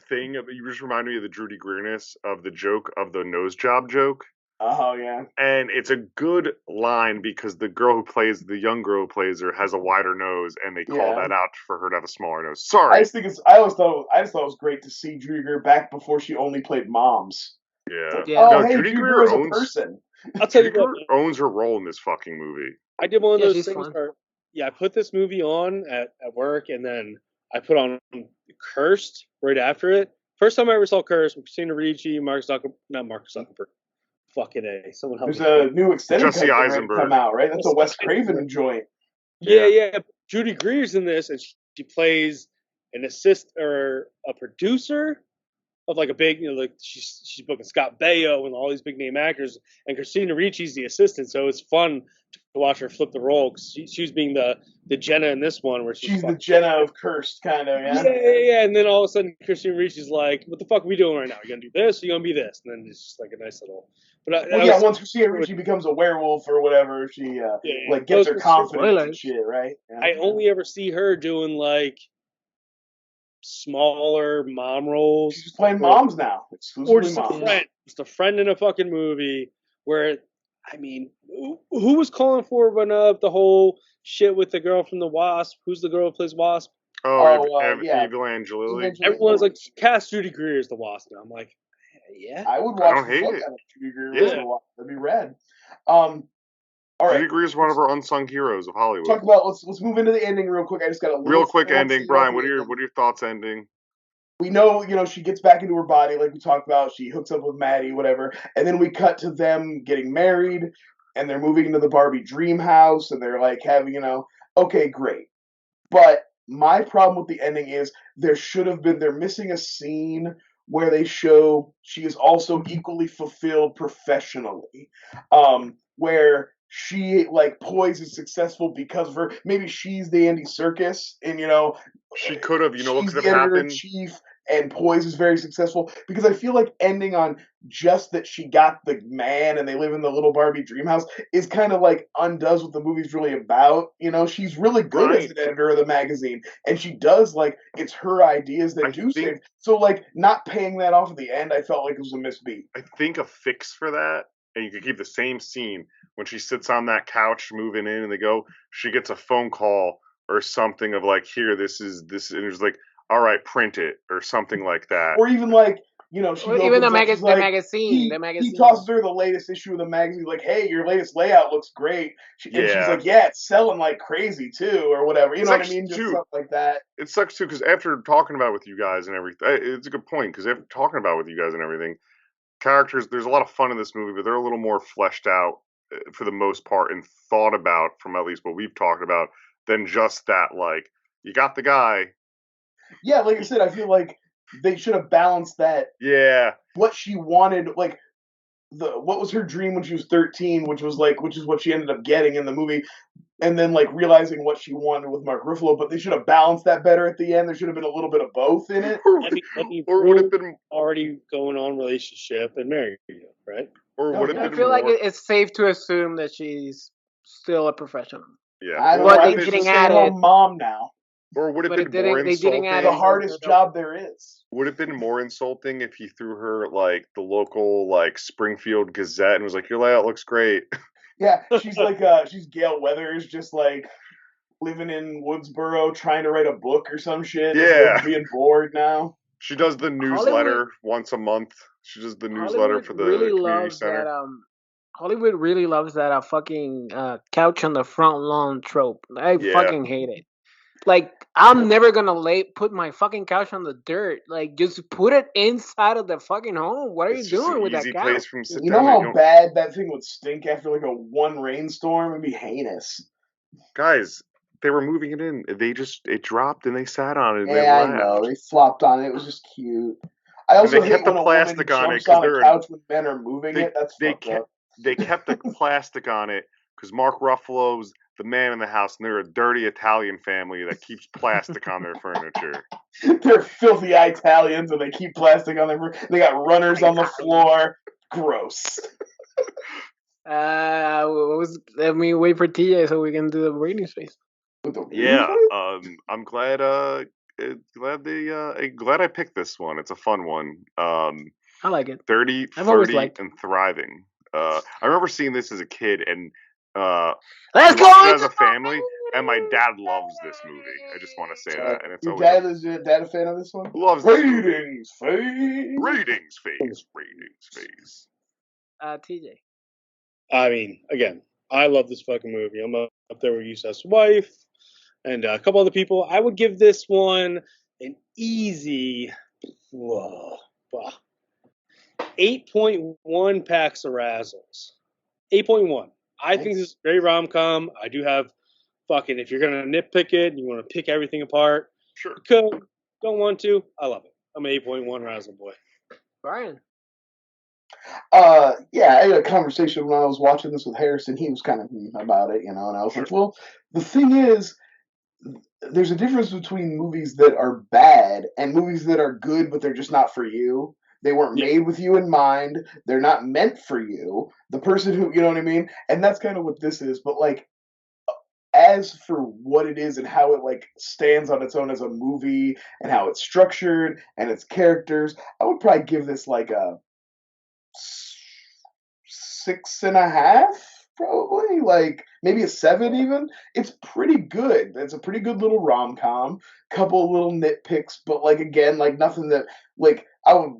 thing? You just remind me of the Judy Greerness of the joke of the nose job joke. Oh yeah. And it's a good line because the young girl who plays her has a wider nose, and they call Yeah. that out for her to have a smaller nose. I Sorry. just think I just thought it was great to see Judy Greer back before she only played moms. Yeah. Yeah. Oh, No, hey, Judy Judy Greer Greer is a owns- person. I'll tell Judy you what. Greer owns her role in this fucking movie. I did one of Yeah, those she's things fun. where, I put this movie on at work, and then I put on Cursed right after it. First time I ever saw Cursed with Christina Ricci, not Marcus Zuckerberg. Fucking A. Someone help There's me. a new extended Jesse cut getting ready to Eisenberg. come out, right? That's a Wes Jesse Craven Eisenberg. joint. Yeah. Judy Greer's in this, and she plays an or a producer of like a big, like she's booking Scott Baio and all these big name actors, and Christina Ricci's the assistant, so it's fun to watch her flip the role because she's being the Jenna in this one where She's the Jenna of Cursed, kind of, yeah. yeah, and then all of a sudden Christina Ricci's like, "What the fuck are we doing right now? You gonna do this? Or you gonna be this?" And then it's just like a nice little. But Once Christina Ricci becomes a werewolf or whatever, she like gets her confidence and shit, right? Yeah. I only ever see her doing like smaller mom roles. She's playing moms now. Or Exclusively just a moms. friend. Just a friend in a fucking movie where, I mean, who was calling for when the whole shit with the girl from the Wasp? Who's the girl who plays Wasp? Yeah. Evil Angelilli. Everyone's like, cast Judy Greer as the Wasp. And I'm like, yeah. I would I watch don't the hate fuck it. out of Judy Greer. Yeah. That'd be rad. All right. Judy Greer is one of our unsung heroes of Hollywood. Talk about let's move into the ending real quick. I just got a little Real quick ending, fancy Brian. about What the are ending. your thoughts ending? We know, she gets back into her body like we talked about. She hooks up with Maddie, whatever, and then we cut to them getting married. and they're moving into the Barbie dream house, and they're like having, okay, great. But my problem with the ending is they're missing a scene where they show she is also equally fulfilled professionally. Where she, like, Poise is successful because of her. Maybe she's the Andy Serkis, and, She could have, what she's could the have editor in happened? chief, and Poise is very successful, because I feel like ending on just that she got the man and they live in the little Barbie dream house is kind of like undoes what the movie's really about. She's really good as an editor of the magazine, and she does, like, it's her ideas that save. So, like, not paying that off at the end, I felt like it was a misbeat. I think a fix for that, and you could keep the same scene when she sits on that couch moving in, and she gets a phone call or something of like, here, this, and it's like, all right, print it, or something like that. Or even like, she even the magazine. He tosses her the latest issue of the magazine, like, hey, your latest layout looks great. And she's like, yeah, it's selling like crazy too, or whatever. You know what I mean? Just stuff like that. It sucks too, because after talking about it with you guys and everything, it's a good point, because after talking about it with you guys and everything, characters, there's a lot of fun in this movie, but they're a little more fleshed out for the most part and thought about, from at least what we've talked about, than just that, like, you got the guy. Yeah, like I said, I feel like they should have balanced that. Yeah. What she wanted, like, what was her dream when she was 13, which is what she ended up getting in the movie, and then, like, realizing what she wanted with Mark Ruffalo, but they should have balanced that better at the end. There should have been a little bit of both in it. Or would have been already going on relationship and married you, right? Or would it I feel like it's safe to assume that she's still a professional. Yeah. I don't know. They didn't add it. Mom now. Or would it have been more insulting? The hardest job there is. Would it have been more insulting if he threw her, like, the local, like, Springfield Gazette and was like, your layout looks great? Yeah, she's like, she's Gail Weathers, just, like, living in Woodsboro, trying to write a book or some shit. Yeah. Being bored now. She does the newsletter once a month. She does the newsletter for the community center. Hollywood really loves that fucking couch on the front lawn trope. I fucking hate it. Like, I'm never gonna put my fucking couch on the dirt. Like, just put it inside of the fucking home. What are you doing with that couch? You know how bad that thing would stink after, like, one rainstorm? It'd be heinous. Guys, they were moving it in. It dropped and they sat on it. Yeah, I know. They flopped on it. It was just cute. I also hate when a woman jumps on a couch when men are moving it. That's fucked up. They kept the plastic on it because Mark Ruffalo's the man in the house, and they're a dirty Italian family that keeps plastic on their furniture. They're filthy Italians, and they keep plastic on their furniture. They got runners on the floor. Gross. Let me wait for TJ so we can do the rating space. Yeah, I'm glad. Glad I picked this one. It's a fun one. I like it. 30, 30, and thriving. I remember seeing this as a kid, and let's go as a family. And my dad loves this movie. I just want to say that. And it's your dad is your dad a fan of this one? Loves ratings phase. Ratings phase. TJ. I mean, again, I love this fucking movie. I'm up there with Yuspa's wife and a couple other people. I would give this one an easy 8.1 packs of razzles. 8.1. I think this is very rom-com. I do have fucking, if you're going to nitpick it and you want to pick everything apart, sure. You could. Don't want to. I love it. I'm an 8.1 razzle boy. Brian. Yeah, I had a conversation when I was watching this with Harrison. He was kind of about it, and I was like, well, the thing is, there's a difference between movies that are bad and movies that are good, but they're just not for you. They weren't made with you in mind. They're not meant for you. The person who, you know what I mean? And that's kind of what this is. But, like, as for what it is and how it, like, stands on its own as a movie and how it's structured and its characters, I would probably give this, like, a 6.5, probably, like maybe a 7 even. It's pretty good. It's a pretty good little rom-com. Couple little nitpicks, but, like, again, like, nothing that, like, I would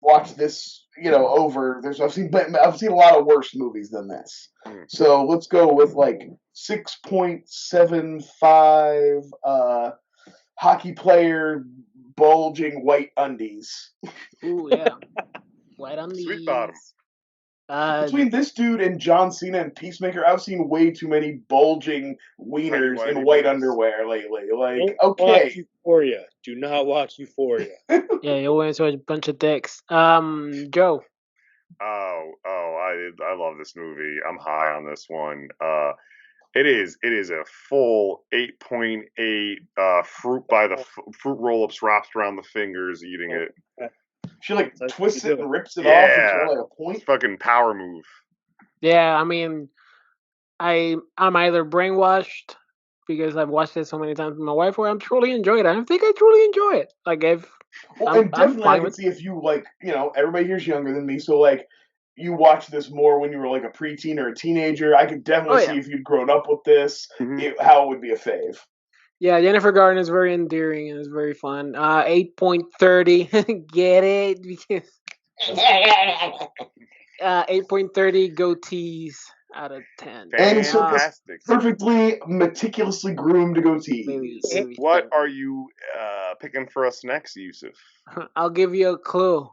watch this, over. I've seen a lot of worse movies than this. So let's go with, like, 6.75 hockey player bulging white undies. Ooh, yeah. White undies. Sweet bottom. Between this dude and John Cena and Peacemaker, I've seen way too many bulging wieners Whitey in white boys. underwear lately. Like, Don't watch okay. Euphoria. Do not watch Euphoria. Yeah, you went to a bunch of dicks. Joe. I love this movie. I'm high on this one. It is a full 8.8 fruit by the fruit roll-ups wrapped around the fingers, eating it. She like That's twists what you it do. and rips it off Yeah. until like a point. It's fucking power move. Yeah, I mean, I'm either brainwashed because I've watched it so many times with my wife, or I'm truly enjoying it. I think I truly enjoy it. Like Well, I'm and definitely I fine can with. see if you like, everybody here's younger than me, so like you watched this more when you were like a preteen or a teenager. I could definitely Oh, yeah. see if you'd grown up with this, Mhm. how it would be a fave. Yeah, Jennifer Garner is very endearing and it's very fun. 8.30, get it? Because 8.30 goatees out of 10. Andy Serkis, Fantastic. perfectly meticulously groomed goatee. Maybe What 10. are you picking for us next, Yusuf? I'll give you a clue.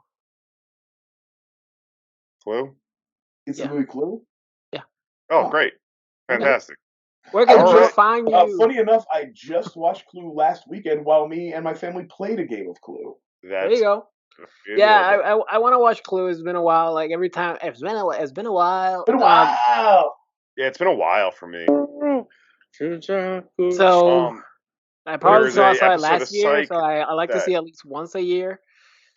Clue? It's Yeah. the movie Clue. Oh, Oh. great. Fantastic. Where can All people right. find you? Funny enough, I just watched Clue last weekend while me and my family played a game of Clue. There That's you go. adorable. Yeah, I want to watch Clue. It's been a while. Like every time, it's been a while. Been a while. Yeah, it's been a while for me. So I probably There's saw a it episode last of year. Psych So I like to that- see at least once a year.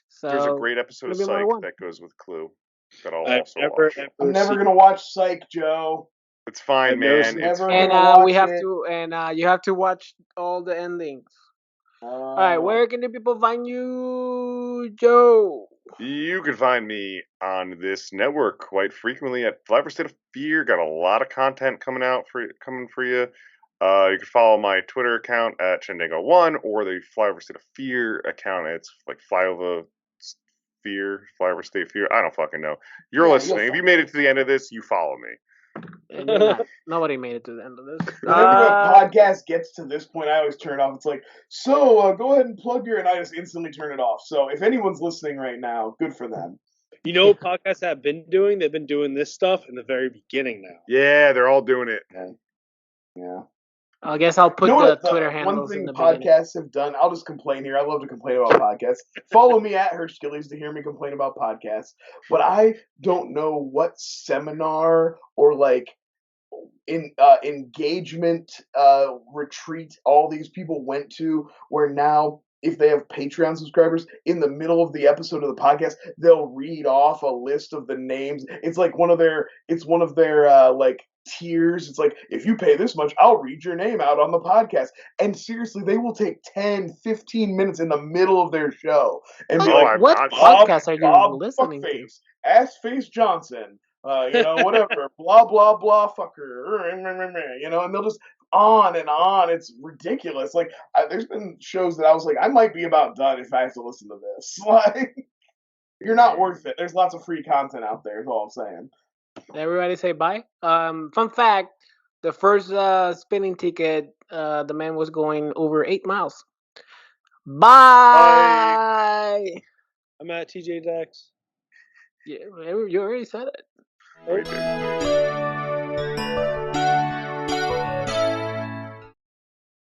So There's a great episode of maybe more Psych than one. that goes with Clue that I'll I've also never watch. ever I'm never seen- gonna watch Psych, Joe. It's fine, I've never man. seen- It's Never fine. gonna We watch have it. to, and you have to watch all the endings. All right, where can the people find you, Joe? You can find me on this network quite frequently at Flyover State of Fear. Got a lot of content coming for you. You can follow my Twitter account at Chendango1 or the Flyover State of Fear account. It's like Flyover Flyover State Fear. I don't fucking know. You're Yeah, listening. you'll If you made it to the end of this, you follow me. And you're not. Nobody made it to the end of this. Whenever the podcast gets to this point, I always turn it off. It's like, so go ahead and plug your, and I just instantly turn it off. So if anyone's listening right now, good for them. You know what podcasts have been doing? They've been doing this stuff in the very beginning now. Yeah, they're all doing it. Yeah. I guess I'll put You know the what, Twitter one handles thing in the beginning. podcasts have done, I'll just complain here. I love to complain about podcasts. Follow me at Hershkillies to hear me complain about podcasts. But I don't know what seminar or like engagement retreat all these people went to where now if they have Patreon subscribers, in the middle of the episode of the podcast, they'll read off a list of the names. It's like one of their like tiers. It's like, if you pay this much, I'll read your name out on the podcast. And seriously, they will take 10, 15 minutes in the middle of their show and be like, I'm what not- podcast are you Bob listening to? Fuckface, Assface Johnson, whatever, blah, blah, blah, fucker, and they'll just on and on. It's ridiculous. Like, there's been shows that I was like, I might be about done if I have to listen to this. Like, you're not worth it. There's lots of free content out there, is all I'm saying. Everybody say bye. Fun fact: the first spinning ticket, the man was going over 8 miles. Bye. I'm at TJ Dex. Yeah, you already said it. Right there.